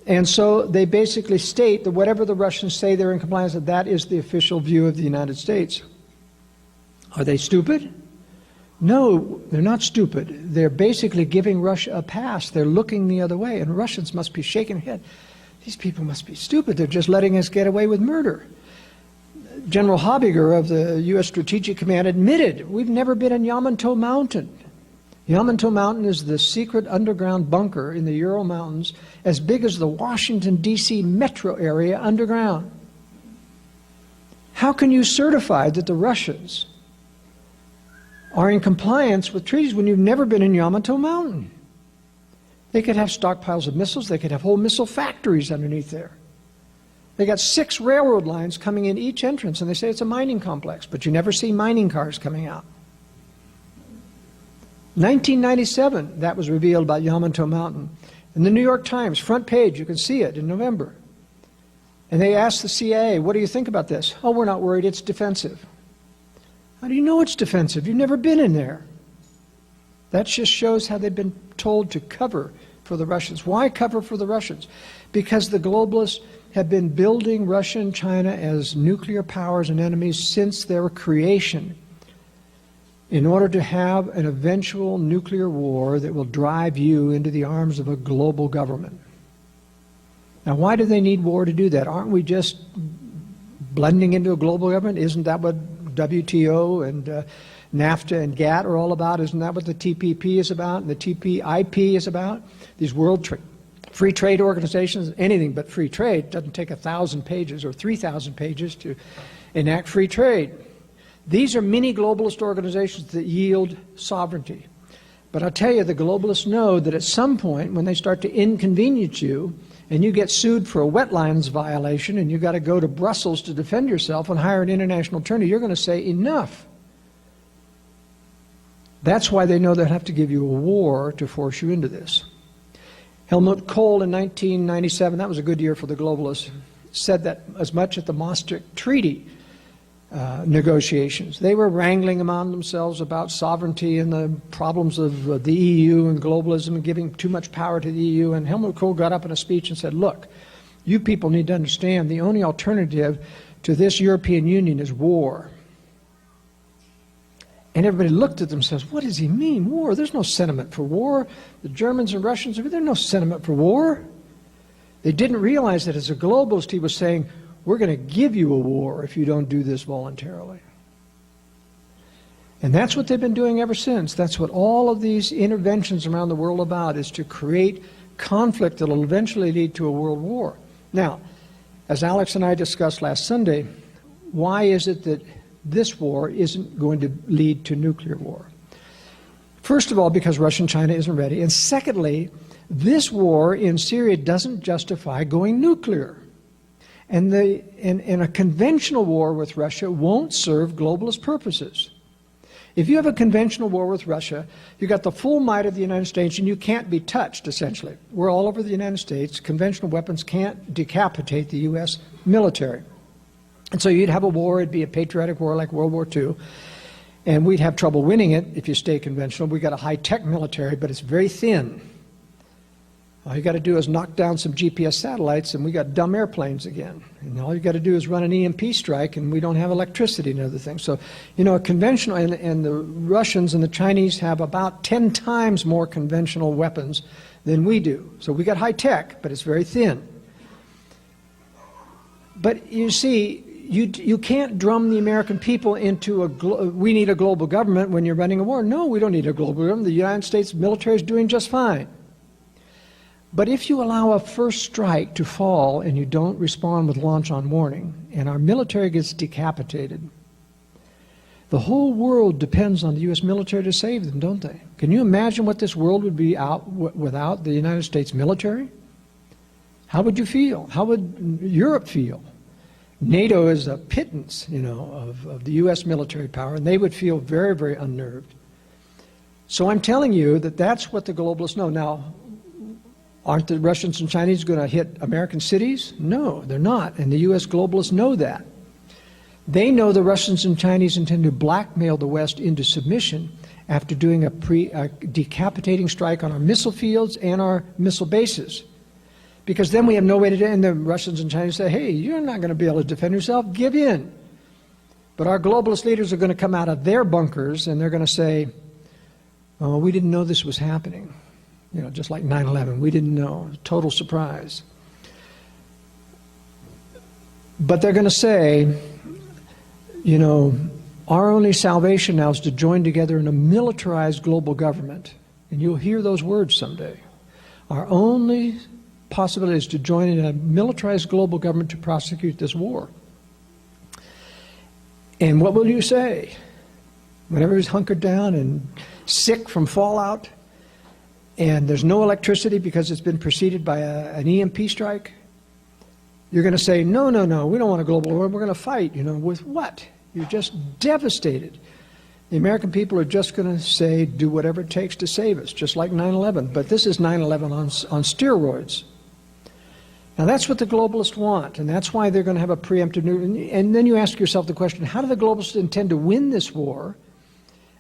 And so they basically state that whatever the Russians say they're in compliance with, that is the official view of the United States. Are they stupid? No, they're not stupid. They're basically giving Russia a pass. They're looking the other way, and Russians must be shaking their head. These people must be stupid. They're just letting us get away with murder. General Habiger of the U.S. Strategic Command admitted we've never been in Yamato Mountain. Yamato Mountain is the secret underground bunker in the Ural Mountains, as big as the Washington, D.C. metro area underground. How can you certify that the Russians are in compliance with treaties when you've never been in Yamato Mountain? They could have stockpiles of missiles. They could have whole missile factories underneath there. They got 6 railroad lines coming in each entrance, and they say it's a mining complex, but you never see mining cars coming out. 1997, that was revealed about Yamato Mountain. In the New York Times, front page, you can see it in November. And they asked the CIA, what do you think about this? Oh, we're not worried, it's defensive. How do you know it's defensive? You've never been in there. That just shows how they've been told to cover for the Russians. Why cover for the Russians? Because the globalists have been building Russia and China as nuclear powers and enemies since their creation in order to have an eventual nuclear war that will drive you into the arms of a global government. Now, why do they need war to do that? Aren't we just blending into a global government? Isn't that what WTO and NAFTA and GATT are all about? Isn't that what the TPP is about and the TPIP is about? These free trade organizations, anything but free trade. It doesn't take 1,000 pages or 3,000 pages to enact free trade. These are mini globalist organizations that yield sovereignty. But I'll tell you, the globalists know that at some point when they start to inconvenience you and you get sued for a wetlands violation and you've got to go to Brussels to defend yourself and hire an international attorney, you're going to say enough. That's why they know they'll have to give you a war to force you into this. Helmut Kohl in 1997, that was a good year for the globalists, said that as much at the Maastricht Treaty negotiations. They were wrangling among themselves about sovereignty and the problems of the EU and globalism and giving too much power to the EU. And Helmut Kohl got up in a speech and said, look, you people need to understand the only alternative to this European Union is war. And everybody looked at them and says, what does he mean, war? There's no sentiment for war. The Germans and Russians, there's no sentiment for war. They didn't realize that as a globalist, he was saying, we're going to give you a war if you don't do this voluntarily. And that's what they've been doing ever since. That's what all of these interventions around the world are about, is to create conflict that will eventually lead to a world war. Now, as Alex and I discussed last Sunday, why is it that this war isn't going to lead to nuclear war? First of all, because Russia and China isn't ready. And secondly, this war in Syria doesn't justify going nuclear. And a conventional war with Russia won't serve globalist purposes. If you have a conventional war with Russia, you've got the full might of the United States and you can't be touched, essentially. We're all over the United States. Conventional weapons can't decapitate the U.S. military. And so you'd have a war, it'd be a patriotic war like World War II, and we'd have trouble winning it if you stay conventional. We've got a high-tech military, but it's very thin. All you got to do is knock down some GPS satellites and we got dumb airplanes again. And all you got to do is run an EMP strike and we don't have electricity and other things. So, you know, a conventional, and the Russians and the Chinese have about 10 times more conventional weapons than we do. So we got high tech, but it's very thin. But you see, you can't drum the American people into we need a global government when you're running a war. No, we don't need a global government. The United States military is doing just fine. But if you allow a first strike to fall and you don't respond with launch on warning, and our military gets decapitated, the whole world depends on the U.S. military to save them, don't they? Can you imagine what this world would be without the United States military? How would you feel? How would Europe feel? NATO is a pittance, you know, of the U.S. military power, and they would feel very, very unnerved. So I'm telling you that that's what the globalists know. Now, aren't the Russians and Chinese going to hit American cities? No, they're not, and the U.S. globalists know that. They know the Russians and Chinese intend to blackmail the West into submission after doing a decapitating strike on our missile fields and our missile bases. Because then we have no way to do it, and the Russians and Chinese say, hey, you're not going to be able to defend yourself, give in. But our globalist leaders are going to come out of their bunkers and they're going to say, oh, we didn't know this was happening. You know, just like 9/11, we didn't know. Total surprise. But they're going to say, you know, our only salvation now is to join together in a militarized global government. And you'll hear those words someday. Our only possibility is to join in a militarized global government to prosecute this war. And what will you say? Whenever he's hunkered down and sick from fallout, and there's no electricity because it's been preceded by an EMP strike, you're going to say, no, no, no, we don't want a global war, we're going to fight. You know, with what? You're just devastated. The American people are just going to say, do whatever it takes to save us, just like 9/11. But this is 9/11 on steroids. Now that's what the globalists want, and that's why they're going to have a preemptive nuclear. And then you ask yourself the question, how do the globalists intend to win this war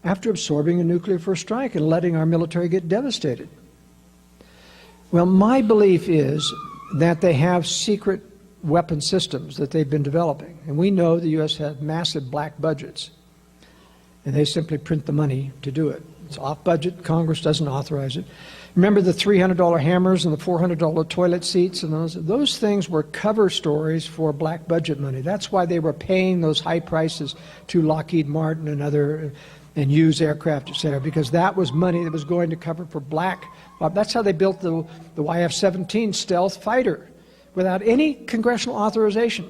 after absorbing a nuclear first strike and letting our military get devastated? Well, my belief is that they have secret weapon systems that they've been developing. And we know the U.S. has massive black budgets, and they simply print the money to do it. It's off budget. Congress doesn't authorize it. Remember the $300 hammers and the $400 toilet seats and those things were cover stories for black budget money. That's why they were paying those high prices to Lockheed Martin and other and used aircraft, et cetera, because that was money that was going to cover for black. That's how they built the YF-17 stealth fighter without any congressional authorization.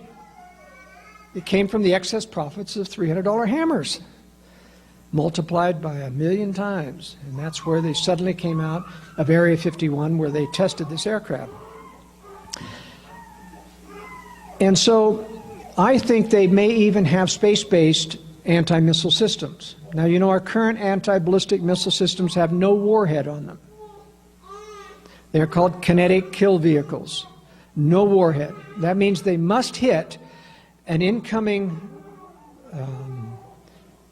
It came from the excess profits of $300 hammers, multiplied by 1,000,000 times. And that's where they suddenly came out of Area 51, where they tested this aircraft. And so I think they may even have space-based anti-missile systems. Now, you know, our current anti-ballistic missile systems have no warhead on them. They're called kinetic kill vehicles. No warhead. That means they must hit an incoming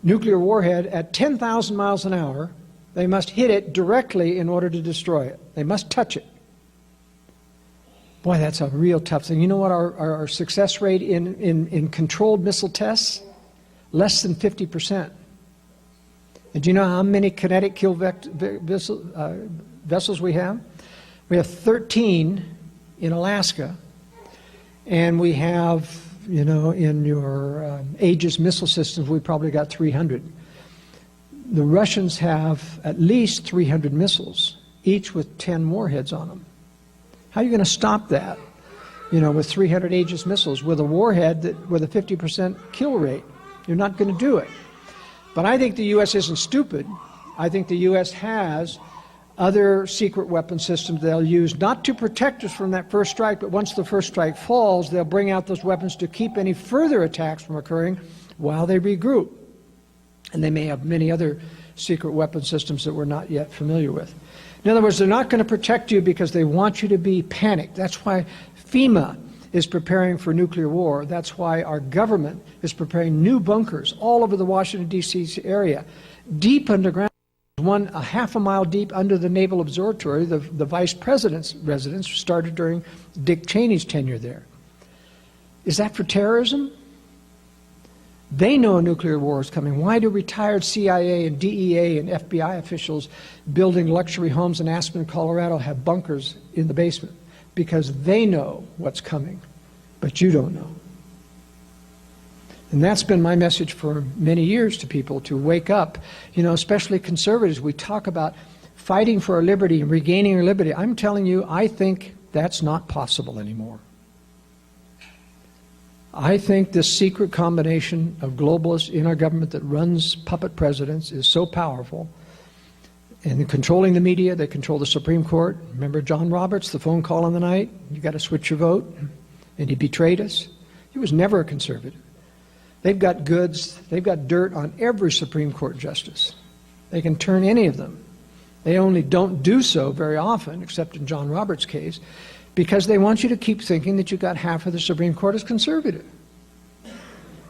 nuclear warhead at 10,000 miles an hour. They must hit it directly in order to destroy it. They must touch it. Boy, that's a real tough thing. You know what our success rate in controlled missile tests? Less than 50%. And do you know how many kinetic kill vessels we have? We have 13 in Alaska, and we have, you know, in your Aegis missile systems, we probably got 300. The Russians have at least 300 missiles, each with 10 warheads on them. How are you going to stop that, you know, with 300 Aegis missiles with a warhead with a 50% kill rate? You're not going to do it. But I think the U.S. isn't stupid. I think the U.S. has other secret weapon systems they'll use, not to protect us from that first strike, but once the first strike falls, they'll bring out those weapons to keep any further attacks from occurring while they regroup. And they may have many other secret weapon systems that we're not yet familiar with. In other words, they're not going to protect you because they want you to be panicked. That's why FEMA is preparing for nuclear war. That's why our government is preparing new bunkers all over the Washington, D.C. area, deep underground. One a half a mile deep under the Naval Observatory, the Vice President's residence started during Dick Cheney's tenure there. Is that for terrorism? They know a nuclear war is coming. Why do retired CIA and DEA and FBI officials building luxury homes in Aspen, Colorado have bunkers in the basement? Because they know what's coming, but you don't know. And that's been my message for many years to people, to wake up, you know, especially conservatives. We talk about fighting for our liberty and regaining our liberty. I'm telling you, I think that's not possible anymore. I think this secret combination of globalists in our government that runs puppet presidents is so powerful. And they're controlling the media, they control the Supreme Court. Remember John Roberts, the phone call in the night? You got to switch your vote. And he betrayed us. He was never a conservative. They've got goods, they've got dirt on every Supreme Court justice. They can turn any of them. They only don't do so very often, except in John Roberts' case, because they want you to keep thinking that you've got half of the Supreme Court as conservative.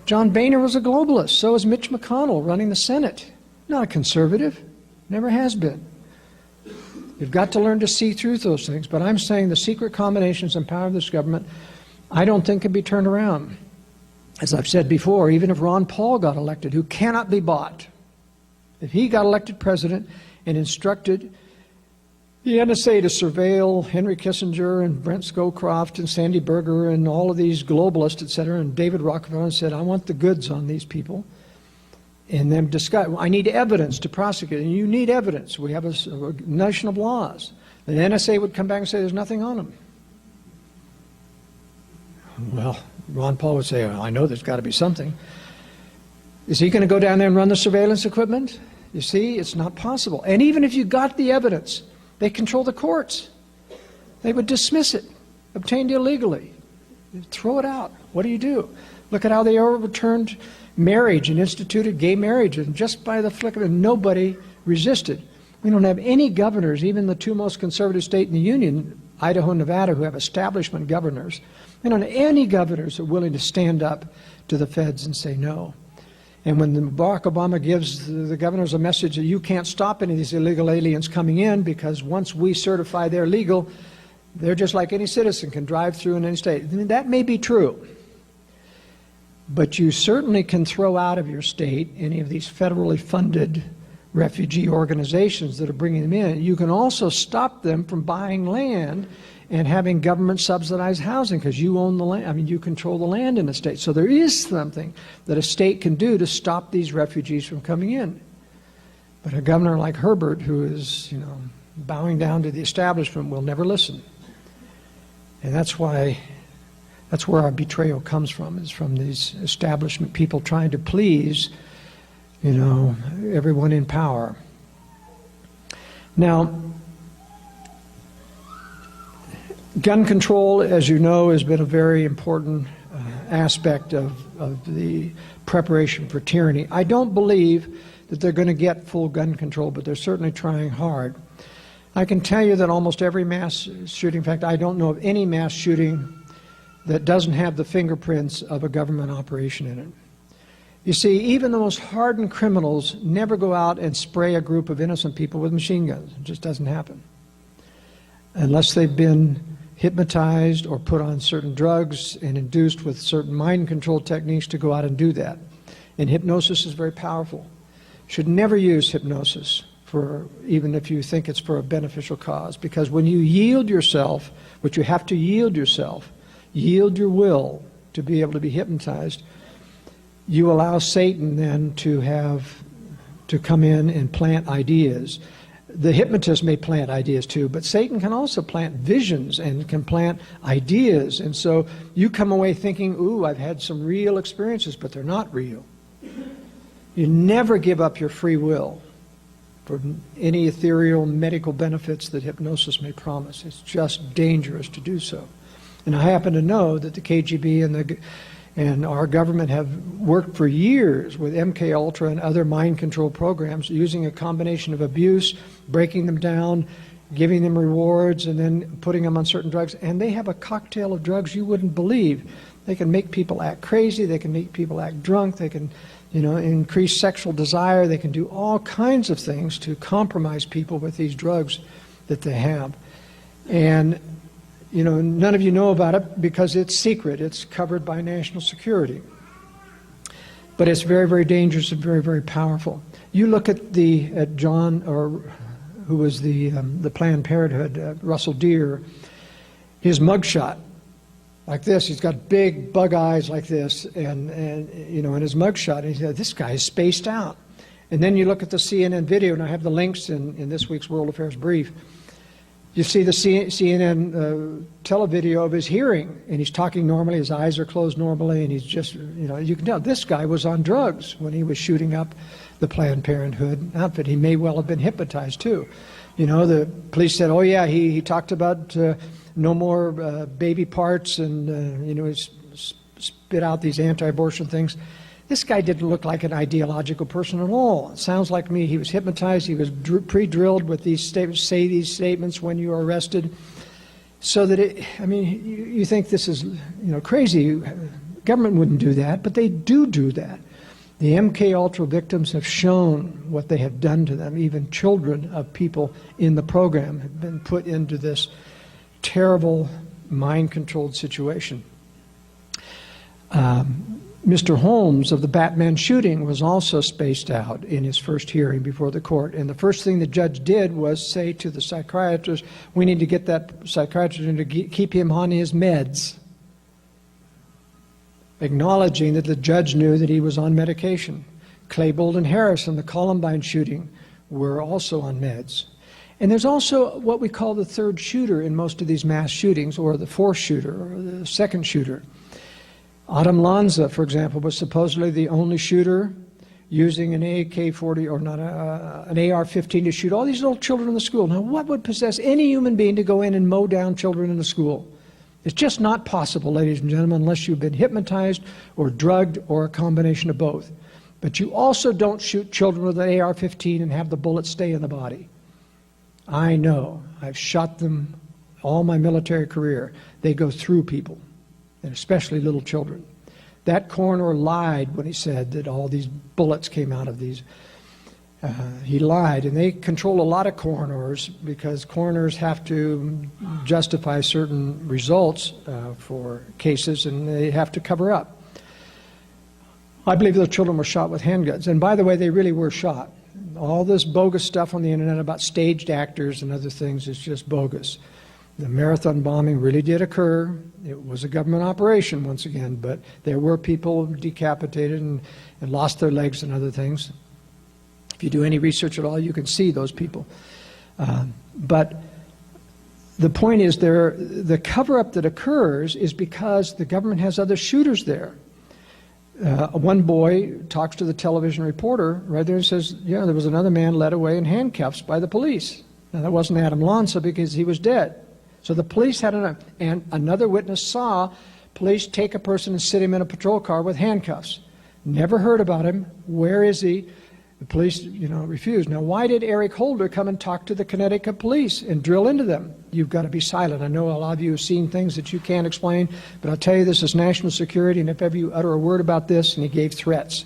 John Boehner was a globalist. So is Mitch McConnell running the Senate. Not a conservative. Never has been. You've got to learn to see through those things. But I'm saying the secret combinations and power of this government, I don't think can be turned around. as I've said before, even if Ron Paul got elected, who cannot be bought, if he got elected president and instructed the NSA to surveil Henry Kissinger and Brent Scowcroft and Sandy Berger and all of these globalists, et cetera, and David Rockefeller, and said, I want the goods on these people, and then discuss, I need evidence to prosecute, and you need evidence. We have a nation of laws. The NSA would come back and say, there's nothing on them. Well, Ron Paul would say, I know there's got to be something. Is he going to go down there and run the surveillance equipment? You see, it's not possible. And even if you got the evidence, they control the courts. They would dismiss it, obtained illegally. Throw it out. What do you do? Look at how they overturned marriage and instituted gay marriage, and just by the flick of it, nobody resisted. We don't have any governors, even the two most conservative states in the Union, Idaho and Nevada, who have establishment governors. We don't have any governors who are willing to stand up to the feds and say no. And when Barack Obama gives the governors a message that you can't stop any of these illegal aliens coming in because once we certify they're legal, they're just like any citizen, can drive through in any state. I mean, that may be true. But you certainly can throw out of your state any of these federally funded refugee organizations that are bringing them in. You can also stop them from buying land and having government subsidized housing because you own the land. I mean, you control the land in the state. So there is something that a state can do to stop these refugees from coming in. But a governor like Herbert, who is, bowing down to the establishment, will never listen. And that's where our betrayal comes from, is from these establishment people trying to please, everyone in power. Now, gun control, as you know, has been a very important aspect of the preparation for tyranny. I don't believe that they're going to get full gun control, but they're certainly trying hard. I can tell you that almost every mass shooting, in fact, I don't know of any mass shooting that doesn't have the fingerprints of a government operation in it. You see, even the most hardened criminals never go out and spray a group of innocent people with machine guns. It just doesn't happen. Unless they've been hypnotized or put on certain drugs and induced with certain mind control techniques to go out and do that. And hypnosis is very powerful. You should never use hypnosis, even if you think it's for a beneficial cause, because when you yield yourself, which you have to yield yourself, yield your will to be able to be hypnotized, you allow Satan then to come in and plant ideas. The hypnotist may plant ideas too, but Satan can also plant visions and can plant ideas. And so you come away thinking, ooh, I've had some real experiences, but they're not real. You never give up your free will for any ethereal medical benefits that hypnosis may promise. It's just dangerous to do so. And I happen to know that the KGB and our government have worked for years with MKUltra and other mind control programs using a combination of abuse, breaking them down, giving them rewards, and then putting them on certain drugs. And they have a cocktail of drugs you wouldn't believe. They can make people act crazy. They can make people act drunk. They can, increase sexual desire. They can do all kinds of things to compromise people with these drugs that they have. And none of you know about it because it's secret. It's covered by national security. But it's very, very dangerous and very, very powerful. You look at John, who was the Planned Parenthood, Russell Deere, his mugshot, like this. He's got big bug eyes like this, and in his mugshot, and he said, this guy is spaced out. And then you look at the CNN video, and I have the links in this week's World Affairs Brief. You see the CNN televideo of his hearing, and he's talking normally, his eyes are closed normally, and he's just, you can tell this guy was on drugs when he was shooting up the Planned Parenthood outfit. He may well have been hypnotized too. The police said, oh yeah, he talked about no more baby parts, and he spit out these anti-abortion things. This guy didn't look like an ideological person at all. It sounds like me. He was hypnotized. He was pre-drilled with these statements, say these statements when you are arrested. So that you think this is, crazy. Government wouldn't do that, but they do that. The MKUltra victims have shown what they have done to them. Even children of people in the program have been put into this terrible mind-controlled situation. Mr. Holmes of the Batman shooting was also spaced out in his first hearing before the court. And the first thing the judge did was say to the psychiatrist, we need to get that psychiatrist to keep him on his meds, acknowledging that the judge knew that he was on medication. Klebold and Harris in the Columbine shooting were also on meds. And there's also what we call the third shooter in most of these mass shootings, or the fourth shooter, or the second shooter. Adam Lanza, for example, was supposedly the only shooter using an AK-40 or not an AR-15 to shoot all these little children in the school. Now, what would possess any human being to go in and mow down children in the school? It's just not possible, ladies and gentlemen, unless you've been hypnotized or drugged or a combination of both. But you also don't shoot children with an AR-15 and have the bullet stay in the body. I know. I've shot them all my military career. They go through people, and especially little children. That coroner lied when he said that all these bullets came out of these. He lied, and they control a lot of coroners because coroners have to justify certain results for cases, and they have to cover up. I believe those children were shot with handguns, and by the way, they really were shot. All this bogus stuff on the internet about staged actors and other things is just bogus. The marathon bombing really did occur. It was a government operation once again, but there were people decapitated and lost their legs and other things. If you do any research at all, you can see those people. But the point is, the cover-up that occurs is because the government has other shooters there. One boy talks to the television reporter right there and says, yeah, there was another man led away in handcuffs by the police. Now, that wasn't Adam Lanza because he was dead. So the police had and another witness saw police take a person and sit him in a patrol car with handcuffs. Never heard about him. Where is he? The police, refused. Now, why did Eric Holder come and talk to the Connecticut police and drill into them? You've got to be silent. I know a lot of you have seen things that you can't explain, but I'll tell you this is national security, and if ever you utter a word about this, and he gave threats.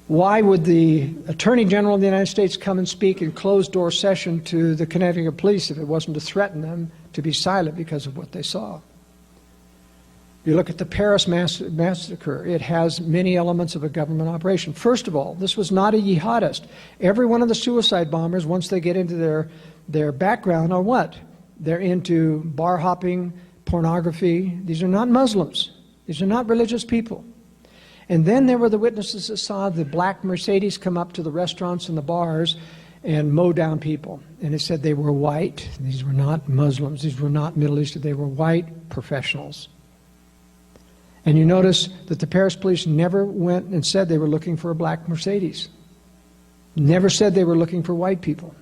Why would the Attorney General of the United States come and speak in closed-door session to the Connecticut police if it wasn't to threaten them to be silent because of what they saw? You look at the Paris massacre, it has many elements of a government operation. First of all, this was not a jihadist. Every one of the suicide bombers, once they get into their background, are what? They're into bar hopping, pornography. These are not Muslims. These are not religious people. And then there were the witnesses that saw the black Mercedes come up to the restaurants and the bars and mow down people. And it said they were white. These were not Muslims. These were not Middle Eastern. They were white professionals. And you notice that the Paris police never went and said they were looking for a black Mercedes. Never said they were looking for white people.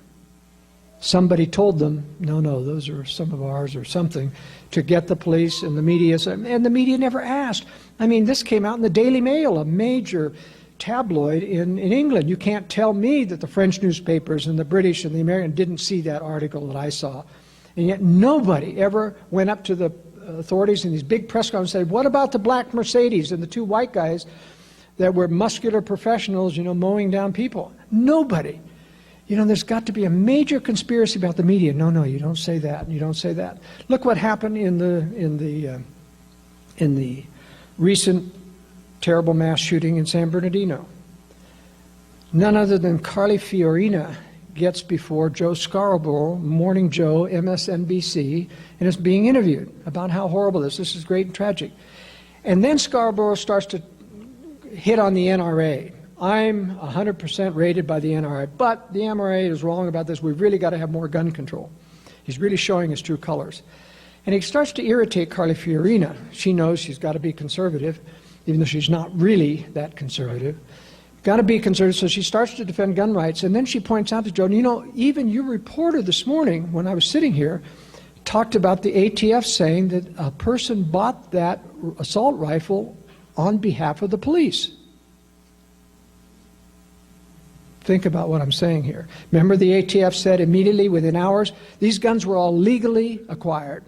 Somebody told them, no, those are some of ours or something, to get the police and the media. And the media never asked. I mean, this came out in the Daily Mail, a major tabloid in England. You can't tell me that the French newspapers and the British and the American didn't see that article that I saw. And yet nobody ever went up to the authorities in these big press conferences and said, what about the black Mercedes and the two white guys that were muscular professionals, mowing down people? Nobody. There's got to be a major conspiracy about the media. No, you don't say that. You don't say that. Look what happened in the recent terrible mass shooting in San Bernardino. None other than Carly Fiorina gets before Joe Scarborough, Morning Joe, MSNBC, and is being interviewed about how horrible this is great and tragic. And then Scarborough starts to hit on the NRA. I'm 100% rated by the NRA, but the NRA is wrong about this. We've really got to have more gun control. He's really showing his true colors. And he starts to irritate Carly Fiorina. She knows she's got to be conservative, even though she's not really that conservative. Got to be conservative, so she starts to defend gun rights, and then she points out to Joe, even your reporter this morning, when I was sitting here, talked about the ATF saying that a person bought that assault rifle on behalf of the police. Think about what I'm saying here. Remember the ATF said immediately, within hours, these guns were all legally acquired.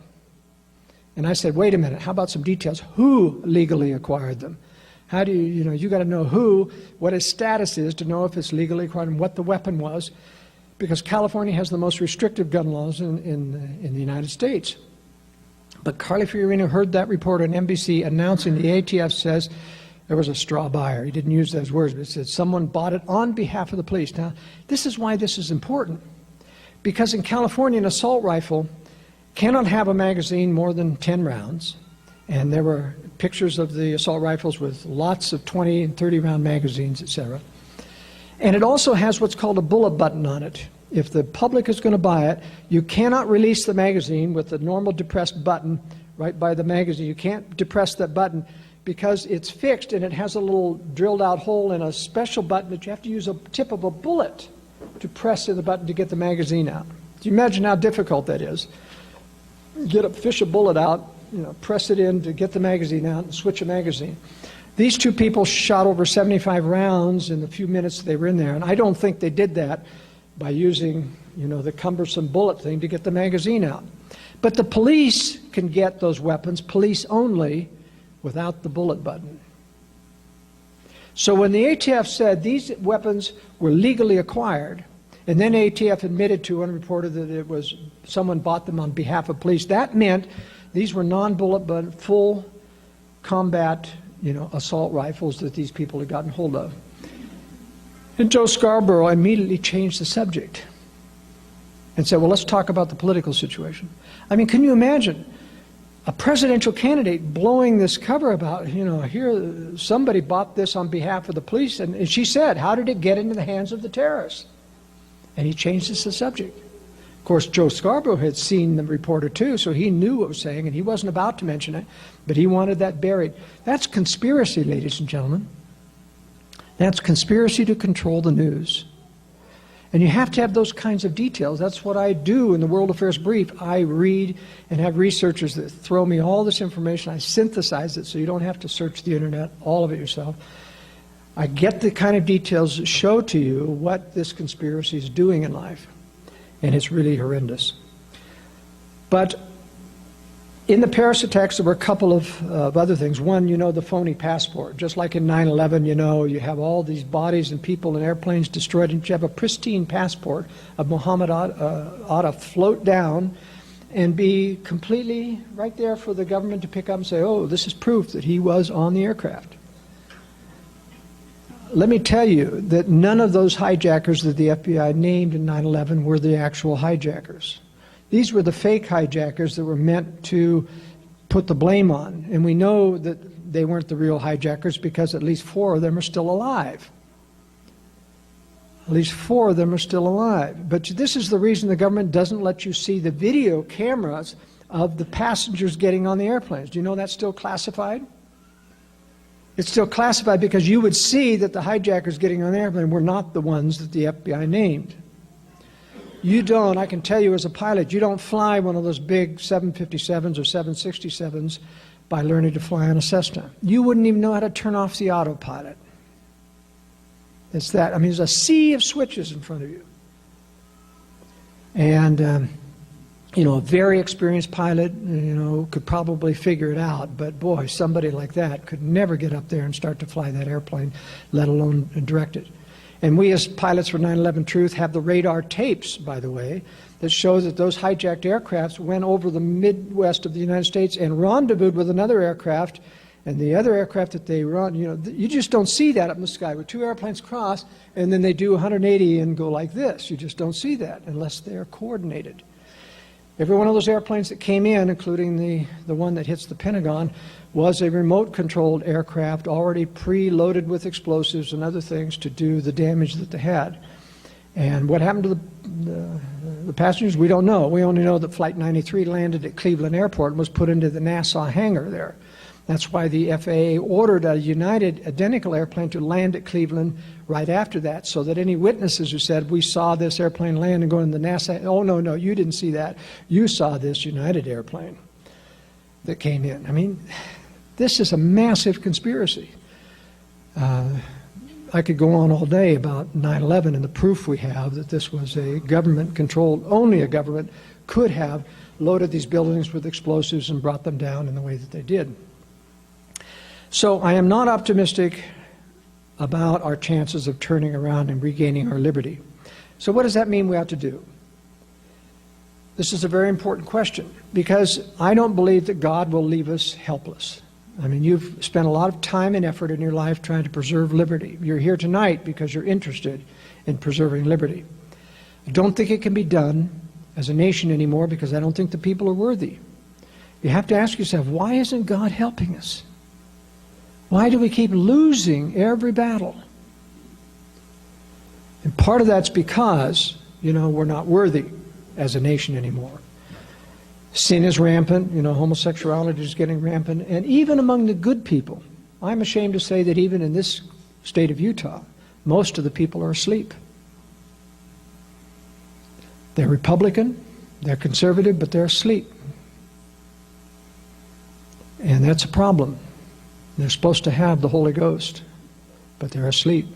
And I said, wait a minute, how about some details? Who legally acquired them? How do you got to know who, what his status is to know if it's legally acquired and what the weapon was, because California has the most restrictive gun laws in the United States. But Carly Fiorina heard that report on NBC announcing the ATF says There was a straw buyer. He didn't use those words, but he said someone bought it on behalf of the police. Now, this is why this is important. Because in California, an assault rifle cannot have a magazine more than 10 rounds. And there were pictures of the assault rifles with lots of 20 and 30 round magazines, etc. And it also has what's called a bullet button on it. If the public is going to buy it, you cannot release the magazine with the normal depressed button right by the magazine. You can't depress that button because it's fixed and it has a little drilled out hole in a special button that you have to use a tip of a bullet to press in the button to get the magazine out. Do you imagine how difficult that is? Fish a bullet out, press it in to get the magazine out and switch a magazine. These two people shot over 75 rounds in the few minutes they were in there, and I don't think they did that by using, the cumbersome bullet thing to get the magazine out. But the police can get those weapons, police only, without the bullet button. So when the ATF said these weapons were legally acquired, and then ATF admitted to and reported that it was someone bought them on behalf of police, that meant these were non-bullet but full combat, assault rifles that these people had gotten hold of. And Joe Scarborough immediately changed the subject and said, well, let's talk about the political situation. I mean, can you imagine a presidential candidate blowing this cover about, here somebody bought this on behalf of the police, and she said, how did it get into the hands of the terrorists? And he changed the subject. Of course, Joe Scarborough had seen the reporter too, so he knew what it was saying, and he wasn't about to mention it, but he wanted that buried. That's conspiracy, ladies and gentlemen. That's conspiracy to control the news. And you have to have those kinds of details. That's what I do in the World Affairs Brief. I read and have researchers that throw me all this information. I synthesize it so you don't have to search the internet, all of it yourself. I get the kind of details that show to you what this conspiracy is doing in life. And it's really horrendous. But in the Paris attacks, there were a couple of other things. One, the phony passport. Just like in 9/11, you have all these bodies and people and airplanes destroyed, and you have a pristine passport of Muhammad ought to float down and be completely right there for the government to pick up and say, oh, this is proof that he was on the aircraft. Let me tell you that none of those hijackers that the FBI named in 9/11 were the actual hijackers. These were the fake hijackers that were meant to put the blame on. And we know that they weren't the real hijackers because at least 4 of them are still alive. At least 4 of them are still alive. But this is the reason the government doesn't let you see the video cameras of the passengers getting on the airplanes. Do you know that's still classified? It's still classified because you would see that the hijackers getting on the airplane were not the ones that the FBI named. You don't, I can tell you as a pilot, you don't fly one of those big 757s or 767s by learning to fly on a Cessna. You wouldn't even know how to turn off the autopilot. It's that, there's a sea of switches in front of you. And, a very experienced pilot, could probably figure it out. But boy, somebody like that could never get up there and start to fly that airplane, let alone direct it. And we as pilots for 9/11 Truth have the radar tapes, by the way, that show that those hijacked aircrafts went over the Midwest of the United States and rendezvoused with another aircraft. And the other aircraft that they run, you just don't see that up in the sky where 2 airplanes cross and then they do 180 and go like this. You just don't see that unless they're coordinated. Every one of those airplanes that came in, including the one that hits the Pentagon, was a remote-controlled aircraft already pre-loaded with explosives and other things to do the damage that they had. And what happened to the passengers, we don't know. We only know that Flight 93 landed at Cleveland Airport and was put into the Nassau hangar there. That's why the FAA ordered a United identical airplane to land at Cleveland right after that, so that any witnesses who said, we saw this airplane land and go into the NASA, oh, no, you didn't see that. You saw this United airplane that came in. This is a massive conspiracy. I could go on all day about 9/11 and the proof we have that this was a government-controlled, only a government could have loaded these buildings with explosives and brought them down in the way that they did. So I am not optimistic about our chances of turning around and regaining our liberty. So what does that mean we ought to do? This is a very important question because I don't believe that God will leave us helpless. I mean, you've spent a lot of time and effort in your life trying to preserve liberty. You're here tonight because you're interested in preserving liberty. I don't think it can be done as a nation anymore because I don't think the people are worthy. You have to ask yourself, why isn't God helping us? Why do we keep losing every battle? And part of that's because, we're not worthy as a nation anymore. Sin is rampant, homosexuality is getting rampant, and even among the good people, I'm ashamed to say that even in this state of Utah, most of the people are asleep. They're Republican, they're conservative, but they're asleep. And that's a problem. They're supposed to have the Holy Ghost, but they're asleep.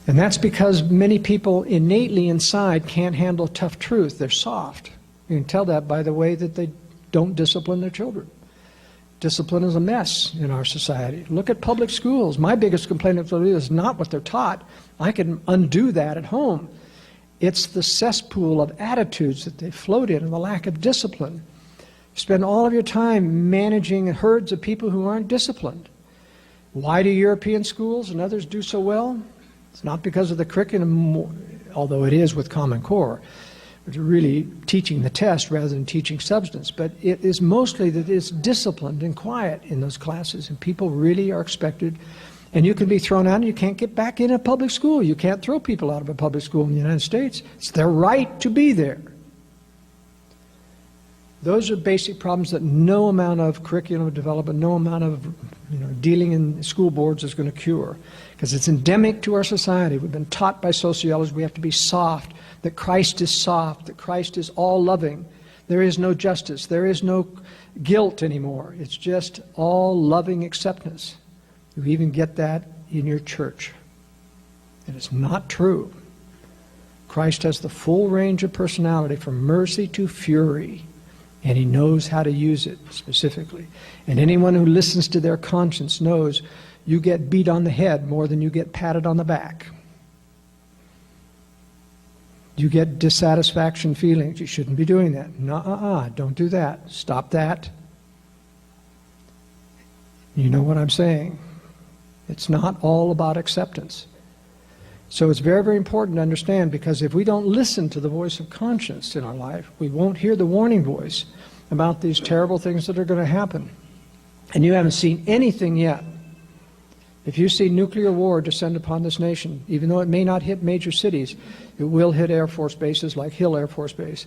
And that's because many people innately inside can't handle tough truth. They're soft. You can tell that by the way that they don't discipline their children. Discipline is a mess in our society. Look at public schools. My biggest complaint is not what they're taught. I can undo that at home. It's the cesspool of attitudes that they float in and the lack of discipline. You spend all of your time managing herds of people who aren't disciplined. Why do European schools and others do so well? It's not because of the curriculum, although it is with Common Core. It's really teaching the test rather than teaching substance. But it is mostly that it's disciplined and quiet in those classes, and people really are expected. And you can be thrown out and you can't get back in a public school. You can't throw people out of a public school in the United States. It's their right to be there. Those are basic problems that no amount of curriculum development, no amount of dealing in school boards is going to cure. Because it's endemic to our society. We've been taught by sociologists we have to be soft, that Christ is soft, that Christ is all-loving. There is no justice. There is no guilt anymore. It's just all-loving acceptance. You even get that in your church. And it's not true. Christ has the full range of personality from mercy to fury. And he knows how to use it specifically. And anyone who listens to their conscience knows you get beat on the head more than you get patted on the back. You get dissatisfaction feelings. You shouldn't be doing that. Nuh-uh, don't do that. Stop that. You know what I'm saying. It's not all about acceptance. So it's very, very important to understand, because if we don't listen to the voice of conscience in our life, we won't hear the warning voice about these terrible things that are going to happen. And you haven't seen anything yet. If you see nuclear war descend upon this nation, even though it may not hit major cities, it will hit Air Force bases like Hill Air Force Base,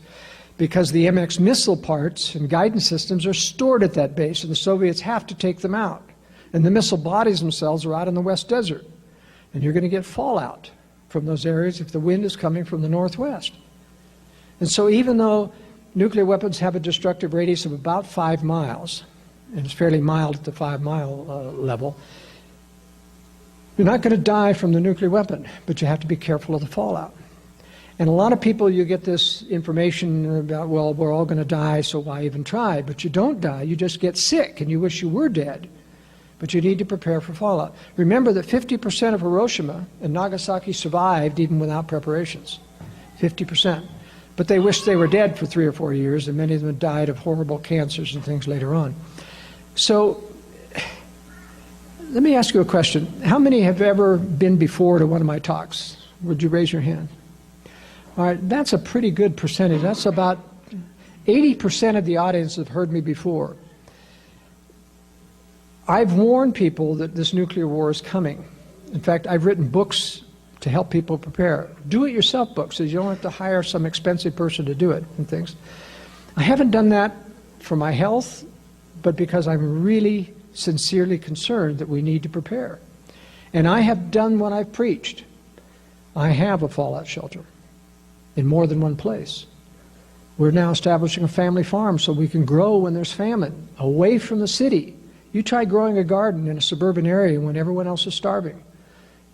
because the MX missile parts and guidance systems are stored at that base, and the Soviets have to take them out. And the missile bodies themselves are out in the West Desert. And you're going to get fallout from those areas if the wind is coming from the northwest. And so even though nuclear weapons have a destructive radius of about 5 miles, and it's fairly mild at the 5-mile level, you're not going to die from the nuclear weapon, but you have to be careful of the fallout. And a lot of people, you get this information about, well, we're all going to die, so why even try? But you don't die, you just get sick, and you wish you were dead. But you need to prepare for fallout. Remember that 50% of Hiroshima and Nagasaki survived even without preparations. 50%. But they wished they were dead for 3 or 4 years, and many of them died of horrible cancers and things later on. So, let me ask you a question. How many have ever been before to one of my talks? Would you raise your hand? All right, that's a pretty good percentage. That's about 80% of the audience have heard me before. I've warned people that this nuclear war is coming. In fact, I've written books to help people prepare. Do-it-yourself books, so you don't have to hire some expensive person to do it and things. I haven't done that for my health, but because I'm really sincerely concerned that we need to prepare. And I have done what I've preached. I have a fallout shelter in more than one place. We're now establishing a family farm so we can grow when there's famine, away from the city. You try growing a garden in a suburban area when everyone else is starving.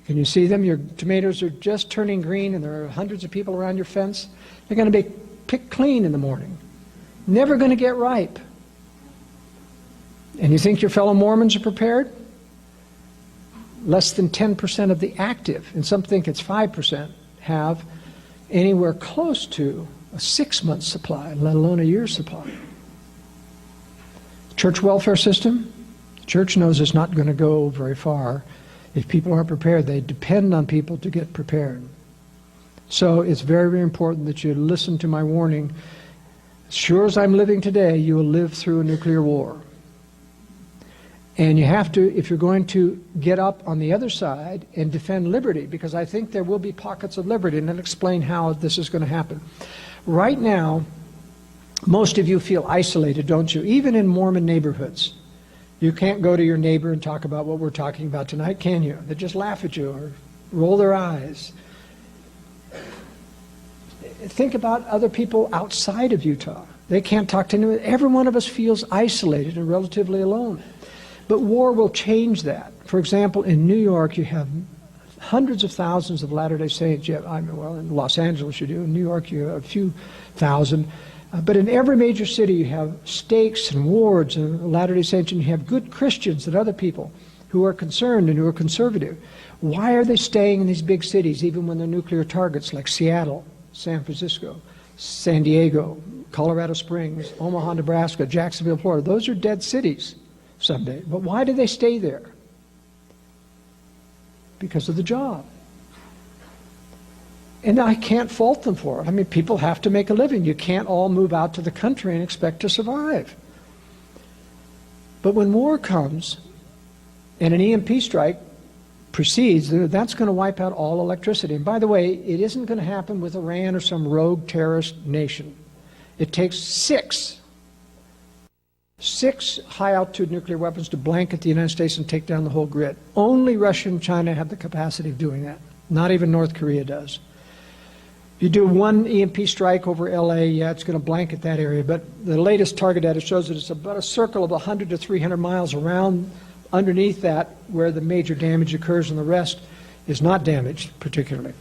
Can you see them? Your tomatoes are just turning green and there are hundreds of people around your fence. They're going to be picked clean in the morning. Never going to get ripe. And you think your fellow Mormons are prepared? Less than 10% of the active, and some think it's 5%, have anywhere close to a 6-month supply, let alone a year's supply. Church welfare system, the church knows it's not going to go very far. If people aren't prepared, they depend on people to get prepared. So it's very, very important that you listen to my warning. As sure as I'm living today, you will live through a nuclear war. And you have to, if you're going to get up on the other side and defend liberty, because I think there will be pockets of liberty, and I'll explain how this is going to happen. Right now, most of you feel isolated, don't you? Even in Mormon neighborhoods. You can't go to your neighbor and talk about what we're talking about tonight, can you? They just laugh at you or roll their eyes. Think about other people outside of Utah. They can't talk to anyone. Every one of us feels isolated and relatively alone. But war will change that. For example, in New York, you have hundreds of thousands of Latter-day Saints. Well, in Los Angeles you do. In New York, you have a few thousand. But in every major city, you have stakes and wards and Latter-day Saints, and you have good Christians and other people who are concerned and who are conservative. Why are they staying in these big cities, even when they're nuclear targets like Seattle, San Francisco, San Diego, Colorado Springs, Omaha, Nebraska, Jacksonville, Florida? Those are dead cities someday. But why do they stay there? Because of the job. And I can't fault them for it. I mean, people have to make a living. You can't all move out to the country and expect to survive. But when war comes and an EMP strike precedes, that's going to wipe out all electricity. And by the way, it isn't going to happen with Iran or some rogue terrorist nation. It takes six high-altitude nuclear weapons to blanket the United States and take down the whole grid. Only Russia and China have the capacity of doing that. Not even North Korea does. You do one EMP strike over LA, yeah, it's going to blanket that area, but the latest target data shows that it's about a circle of 100 to 300 miles around underneath that where the major damage occurs, and the rest is not damaged particularly.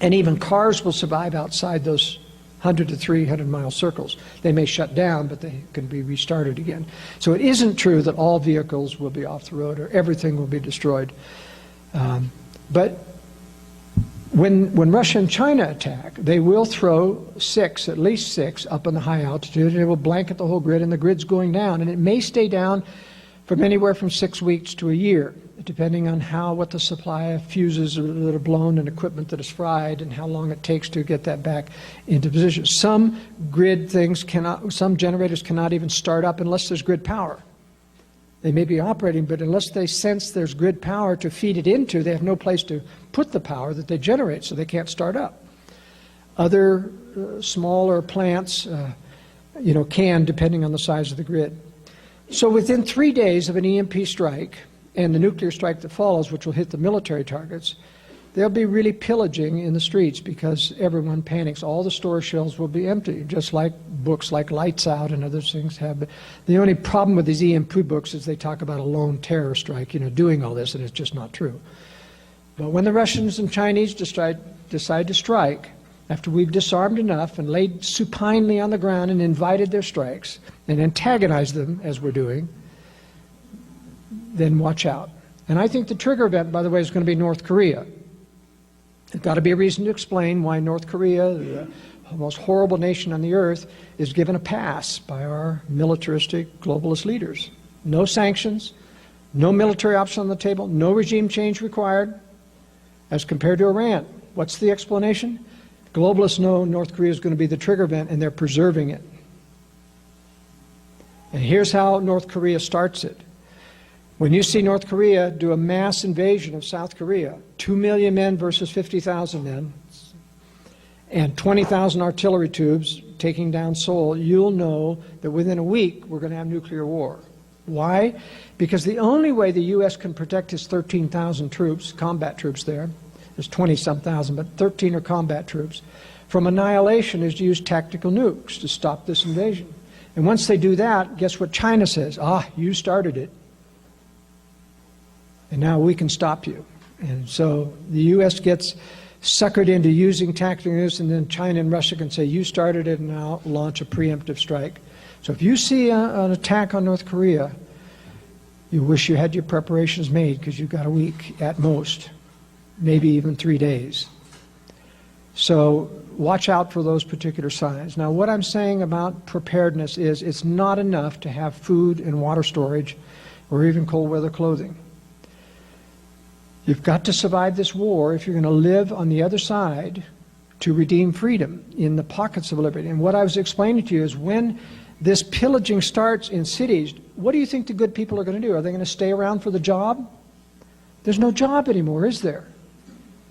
And even cars will survive outside those 100 to 300 mile circles. They may shut down, but they can be restarted again. So it isn't true that all vehicles will be off the road or everything will be destroyed. But when Russia and China attack, they will throw at least six, up in the high altitude, and it will blanket the whole grid, and the grid's going down. And it may stay down from anywhere from 6 weeks to a year, depending on what the supply of fuses that are blown and equipment that is fried and how long it takes to get that back into position. Some generators cannot even start up unless there's grid power. They may be operating, but unless they sense there's grid power to feed it into, they have no place to put the power that they generate, so they can't start up. Other smaller plants, can, depending on the size of the grid. So within 3 days of an EMP strike and the nuclear strike that follows, which will hit the military targets, they'll be really pillaging in the streets because everyone panics. All the store shelves will be empty, just like books like Lights Out and other things have. But the only problem with these EMP books is they talk about a lone terror strike, doing all this, and it's just not true. But when the Russians and Chinese decide to strike, after we've disarmed enough and laid supinely on the ground and invited their strikes and antagonized them, as we're doing, then watch out. And I think the trigger event, by the way, is going to be North Korea. There's got to be a reason to explain why North Korea, the most horrible nation on the earth, is given a pass by our militaristic globalist leaders. No sanctions, no military option on the table, no regime change required as compared to Iran. What's the explanation? Globalists know North Korea is going to be the trigger event, and they're preserving it. And here's how North Korea starts it. When you see North Korea do a mass invasion of South Korea, 2 million men versus 50,000 men, and 20,000 artillery tubes taking down Seoul, you'll know that within a week we're going to have nuclear war. Why? Because the only way the U.S. can protect its 13,000 troops, combat troops there, there's 20-some thousand, but 13 are combat troops, from annihilation is to use tactical nukes to stop this invasion. And once they do that, guess what China says? You started it. And now we can stop you. And so the U.S. gets suckered into using tactical nukes, and then China and Russia can say, you started it, and now launch a preemptive strike. So if you see an attack on North Korea, you wish you had your preparations made, because you've got a week at most, maybe even 3 days. So watch out for those particular signs. Now, what I'm saying about preparedness is it's not enough to have food and water storage or even cold weather clothing. You've got to survive this war if you're going to live on the other side to redeem freedom in the pockets of liberty. And what I was explaining to you is when this pillaging starts in cities, what do you think the good people are going to do? Are they going to stay around for the job? There's no job anymore, is there?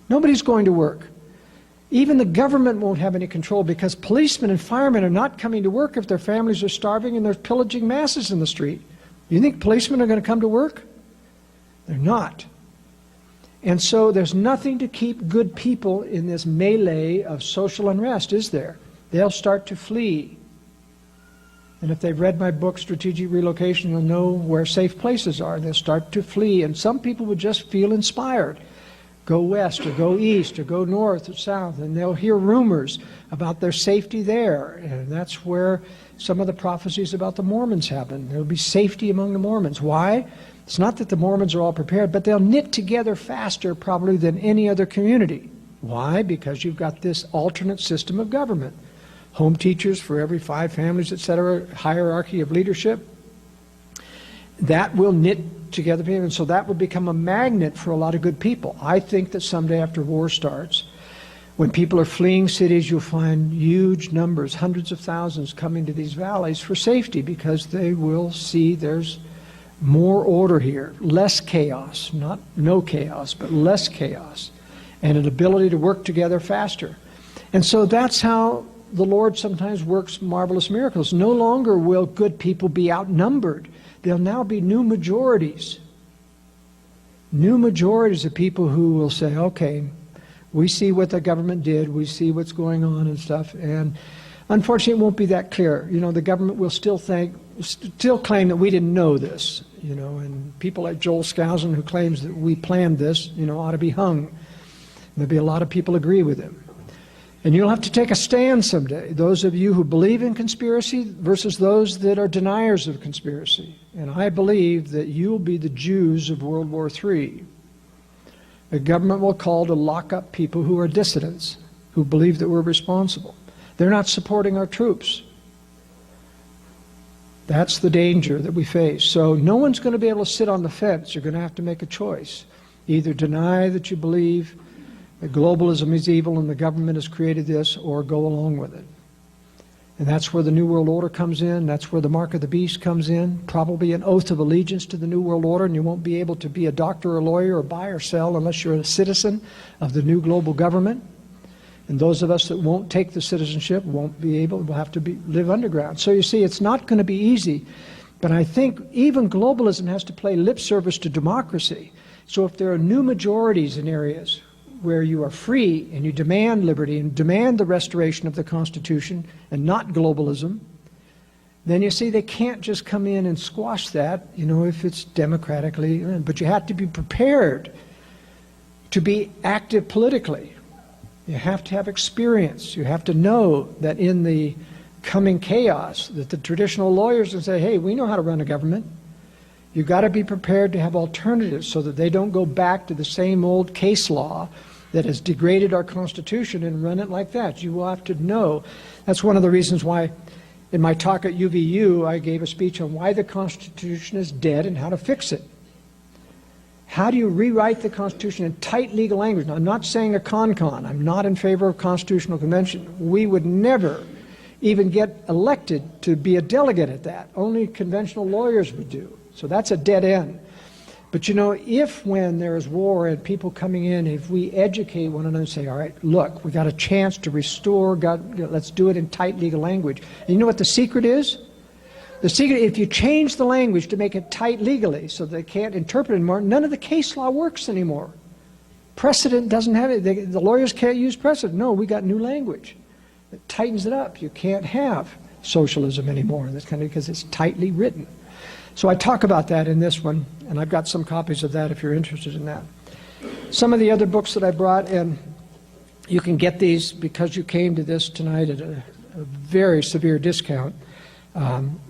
Nobody's going to work. Even the government won't have any control because policemen and firemen are not coming to work if their families are starving and there's pillaging masses in the street. You think policemen are going to come to work? They're not. And so there's nothing to keep good people in this melee of social unrest, is there? They'll start to flee. And if they've read my book, Strategic Relocation, they'll know where safe places are. They'll start to flee. And some people would just feel inspired. Go west or go east or go north or south. And they'll hear rumors about their safety there. And that's where some of the prophecies about the Mormons happen. There'll be safety among the Mormons. Why? It's not that the Mormons are all prepared, but they'll knit together faster probably than any other community. Why? Because you've got this alternate system of government. Home teachers for every 5 families, etc., hierarchy of leadership. That will knit together people, and so that will become a magnet for a lot of good people. I think that someday after war starts, when people are fleeing cities, you'll find huge numbers, hundreds of thousands coming to these valleys for safety because they will see there's more order here, less chaos, not no chaos, but less chaos, and an ability to work together faster. And so that's how the Lord sometimes works marvelous miracles. No longer will good people be outnumbered. There'll now be new majorities. New majorities of people who will say, okay, we see what the government did, we see what's going on and stuff, and unfortunately it won't be that clear. You know, the government will still claim that we didn't know this, you know, and people like Joel Skousen, who claims that we planned this, you know, ought to be hung. Maybe a lot of people agree with him. And you'll have to take a stand someday, those of you who believe in conspiracy versus those that are deniers of conspiracy. And I believe that you'll be the Jews of World War III. The government will call to lock up people who are dissidents, who believe that we're responsible. They're not supporting our troops. That's the danger that we face. So no one's going to be able to sit on the fence. You're going to have to make a choice. Either deny that you believe that globalism is evil and the government has created this, or go along with it. And that's where the New World Order comes in. That's where the mark of the beast comes in. Probably an oath of allegiance to the New World Order, and you won't be able to be a doctor or a lawyer or buy or sell unless you're a citizen of the new global government. And those of us that won't take the citizenship won't be able, will have to live underground. So you see, it's not going to be easy. But I think even globalism has to play lip service to democracy. So if there are new majorities in areas where you are free and you demand liberty and demand the restoration of the Constitution and not globalism, then you see they can't just come in and squash that, you know, if it's democratically. But you have to be prepared to be active politically. You have to have experience. You have to know that in the coming chaos, that the traditional lawyers will say, hey, we know how to run a government. You've got to be prepared to have alternatives so that they don't go back to the same old case law that has degraded our Constitution and run it like that. You will have to know. That's one of the reasons why in my talk at UVU I gave a speech on why the Constitution is dead and how to fix it. How do you rewrite the Constitution in tight legal language? Now, I'm not saying a con-con. I'm not in favor of constitutional convention. We would never even get elected to be a delegate at that. Only conventional lawyers would do. So that's a dead end. But you know, if when there is war and people coming in, if we educate one another and say, all right, look, we got a chance to restore God, let's do it in tight legal language. And you know what the secret is? The secret, if you change the language to make it tight legally so they can't interpret it anymore, none of the case law works anymore. Precedent doesn't have it. The lawyers can't use precedent. No, we got new language. It tightens it up. You can't have socialism anymore in this country because it's tightly written. So I talk about that in this one, and I've got some copies of that if you're interested in that. Some of the other books that I brought, and you can get these because you came to this tonight at a very severe discount.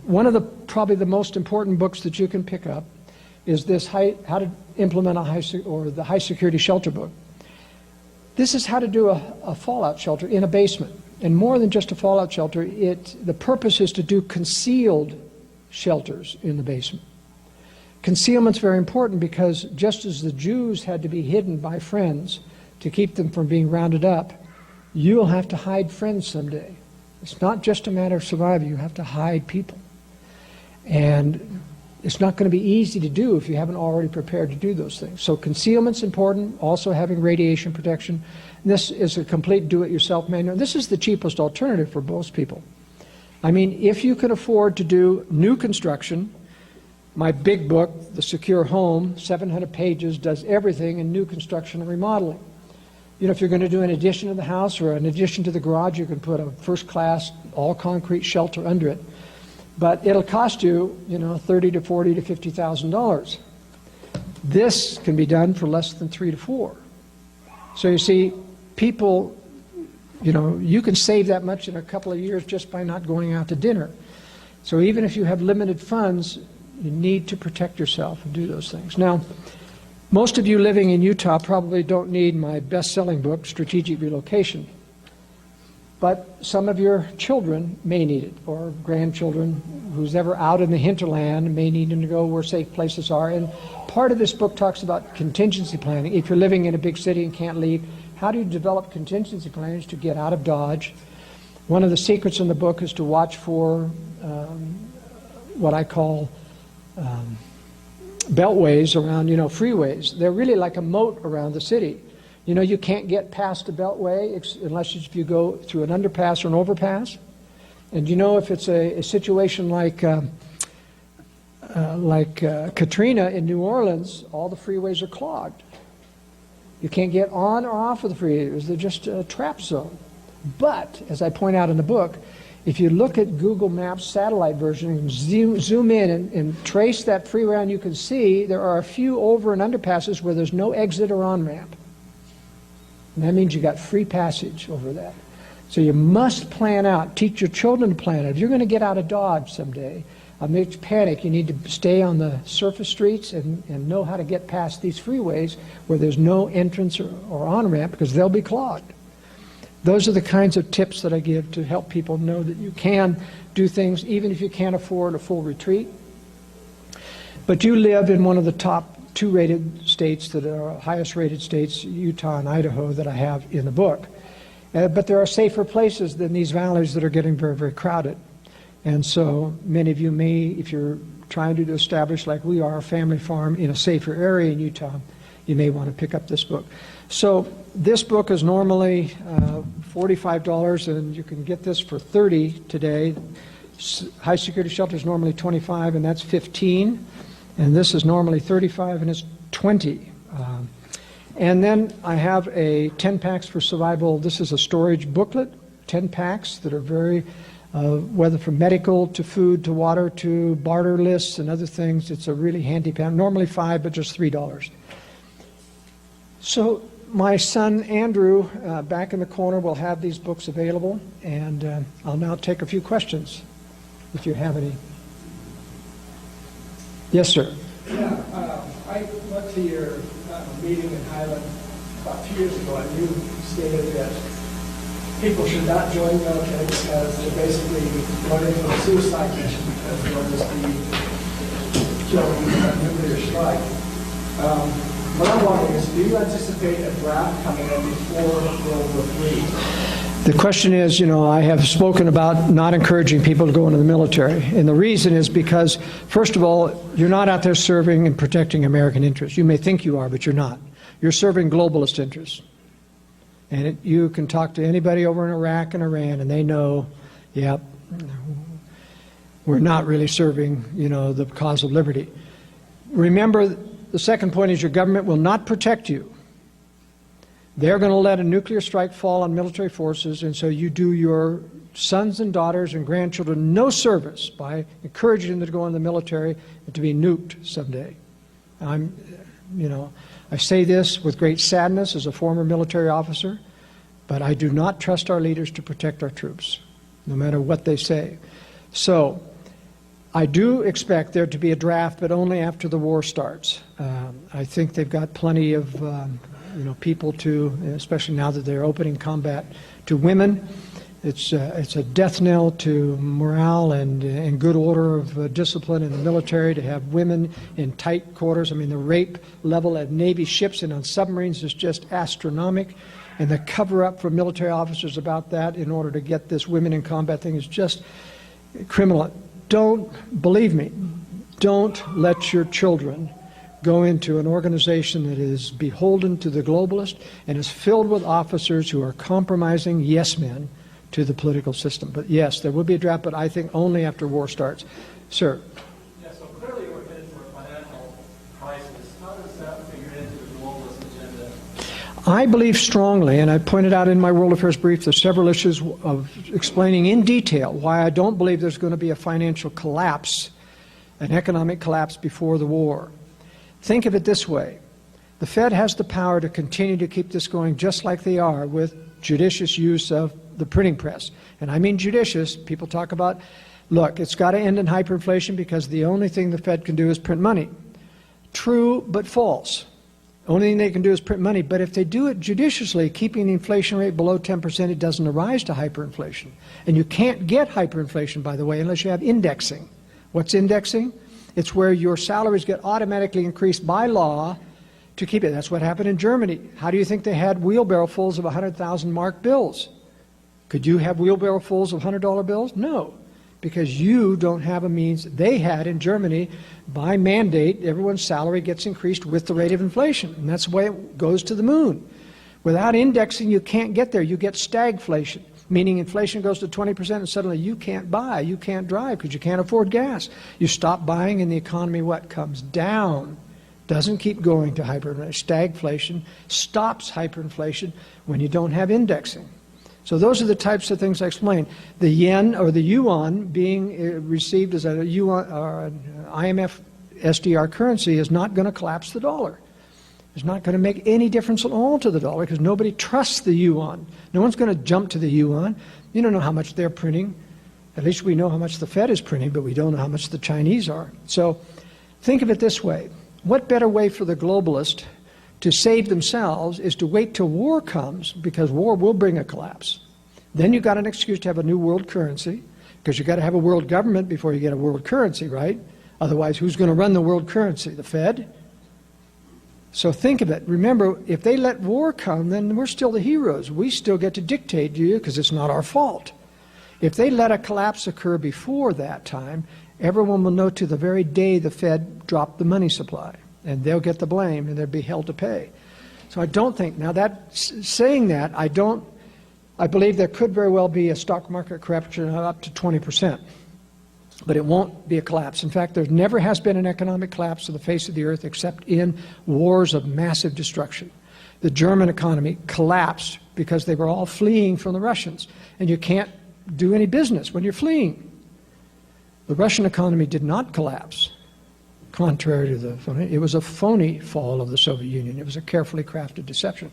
One of the probably the most important books that you can pick up is this How to Implement the High Security Shelter book. This is how to do a fallout shelter in a basement. And more than just a fallout shelter, the purpose is to do concealed shelters in the basement. Concealment's very important because just as the Jews had to be hidden by friends to keep them from being rounded up, you'll have to hide friends someday. It's not just a matter of survival. You have to hide people. And it's not going to be easy to do if you haven't already prepared to do those things. So concealment's important, also having radiation protection. And this is a complete do-it-yourself manual. This is the cheapest alternative for most people. I mean, if you can afford to do new construction, my big book, The Secure Home, 700 pages, does everything in new construction and remodeling. You know, if you're going to do an addition to the house or an addition to the garage, you can put a first-class, all-concrete shelter under it. But it'll cost you, you know, $30,000 to $40,000 to $50,000. This can be done for less than 3 to 4. So you see, people, you know, you can save that much in a couple of years just by not going out to dinner. So even if you have limited funds, you need to protect yourself and do those things. Now, most of you living in Utah probably don't need my best-selling book, Strategic Relocation. But some of your children may need it, or grandchildren, who's ever out in the hinterland may need them to go where safe places are. And part of this book talks about contingency planning. If you're living in a big city and can't leave, how do you develop contingency plans to get out of Dodge? One of the secrets in the book is to watch for what I call beltways around, you know, freeways. They're really like a moat around the city. You know, you can't get past a beltway unless if you go through an underpass or an overpass. And you know, if it's a situation like Katrina in New Orleans, all the freeways are clogged. You can't get on or off of the freeways. They're just a trap zone. But, as I point out in the book, if you look at Google Maps satellite version and zoom in and trace that freeway, and you can see there are a few over and underpasses where there's no exit or on-ramp. And that means you got free passage over that. So you must plan out, teach your children to plan out. If you're going to get out of Dodge someday, amidst panic, you need to stay on the surface streets and know how to get past these freeways where there's no entrance or on-ramp because they'll be clogged. Those are the kinds of tips that I give to help people know that you can do things even if you can't afford a full retreat. But you live in one of the top 2 rated states that are highest rated states, Utah and Idaho, that I have in the book. But there are safer places than these valleys that are getting very, very crowded. And so many of you may, if you're trying to establish, like we are, a family farm in a safer area in Utah, you may want to pick up this book. So this book is normally $45, and you can get this for $30 today. High security shelter is normally $25, and that's $15. And this is normally $35, and it's $20. And then I have a 10 packs for survival. This is a storage booklet, 10 packs that are very, whether from medical to food to water to barter lists and other things. It's a really handy pan. Normally $5, but just $3. So my son Andrew, back in the corner, will have these books available, and I'll now take a few questions, if you have any. Yes, sir. Yeah, I went to your meeting in Highland about 2 years ago, and you stated that people should not join the military because they're basically running from a suicide mission because they'll just be killed in a nuclear strike. What I'm wondering is, do you anticipate a draft coming in before World War III? The question is, you know, I have spoken about not encouraging people to go into the military. And the reason is because, first of all, you're not out there serving and protecting American interests. You may think you are, but you're not. You're serving globalist interests. And you can talk to anybody over in Iraq and Iran, and they know, yep, we're not really serving, you know, the cause of liberty. Remember, the second point is your government will not protect you. They're going to let a nuclear strike fall on military forces, and so you do your sons and daughters and grandchildren no service by encouraging them to go in the military and to be nuked someday. I say this with great sadness as a former military officer, but I do not trust our leaders to protect our troops, no matter what they say. So I do expect there to be a draft, but only after the war starts. I think they've got plenty of people to, especially now that they're opening combat to women. It's a death knell to morale and good order of discipline in the military to have women in tight quarters. I mean, the rape level at Navy ships and on submarines is just astronomical. And the cover-up for military officers about that in order to get this women in combat thing is just criminal. Believe me, don't let your children go into an organization that is beholden to the globalist and is filled with officers who are compromising yes men to the political system. But yes, there will be a draft, but I think only after war starts. Sir. Yeah, so clearly we're headed for a financial crisis. How does that figure into the globalist agenda? I believe strongly, and I pointed out in my World Affairs brief, there's several issues of explaining in detail why I don't believe there's going to be a financial collapse, an economic collapse before the war. Think of it this way. The Fed has the power to continue to keep this going just like they are with judicious use of the printing press. And I mean judicious. People talk about, look, it's got to end in hyperinflation because the only thing the Fed can do is print money. True, but false. Only thing they can do is print money. But if they do it judiciously, keeping the inflation rate below 10%, it doesn't arise to hyperinflation. And you can't get hyperinflation, by the way, unless you have indexing. What's indexing? It's where your salaries get automatically increased by law to keep it. That's what happened in Germany. How do you think they had wheelbarrowfuls of 100,000 mark bills? Could you have wheelbarrowfuls of $100 bills? No, because you don't have a means. They had in Germany, by mandate, everyone's salary gets increased with the rate of inflation, and that's the way it goes to the moon. Without indexing, you can't get there. You get stagflation, meaning inflation goes to 20% and suddenly you can't buy, you can't drive because you can't afford gas. You stop buying and the economy, what, comes down. Doesn't keep going to hyperinflation. Stagflation stops hyperinflation when you don't have indexing. So those are the types of things I explained. The yen or the yuan being received as a yuan or an IMF SDR currency is not going to collapse the dollar. It's not going to make any difference at all to the dollar because nobody trusts the yuan. No one's going to jump to the yuan. You don't know how much they're printing. At least we know how much the Fed is printing, but we don't know how much the Chinese are. So think of it this way. What better way for the globalist to save themselves is to wait till war comes, because war will bring a collapse. Then you've got an excuse to have a new world currency, because you've got to have a world government before you get a world currency, right? Otherwise, who's going to run the world currency? The Fed? So think of it. Remember, if they let war come, then we're still the heroes. We still get to dictate to you because it's not our fault. If they let a collapse occur before that time, everyone will know to the very day the Fed dropped the money supply, and they'll get the blame and they'll be held to pay. So I don't think, now that, saying that, I believe there could very well be a stock market correction up to 20%, but it won't be a collapse. In fact, there never has been an economic collapse on the face of the earth except in wars of massive destruction. The German economy collapsed because they were all fleeing from the Russians, and you can't do any business when you're fleeing. The Russian economy did not collapse, contrary to the phony. It was a phony fall of the Soviet Union. It was a carefully crafted deception.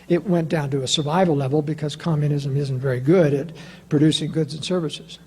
It went down to a survival level because communism isn't very good at producing goods and services.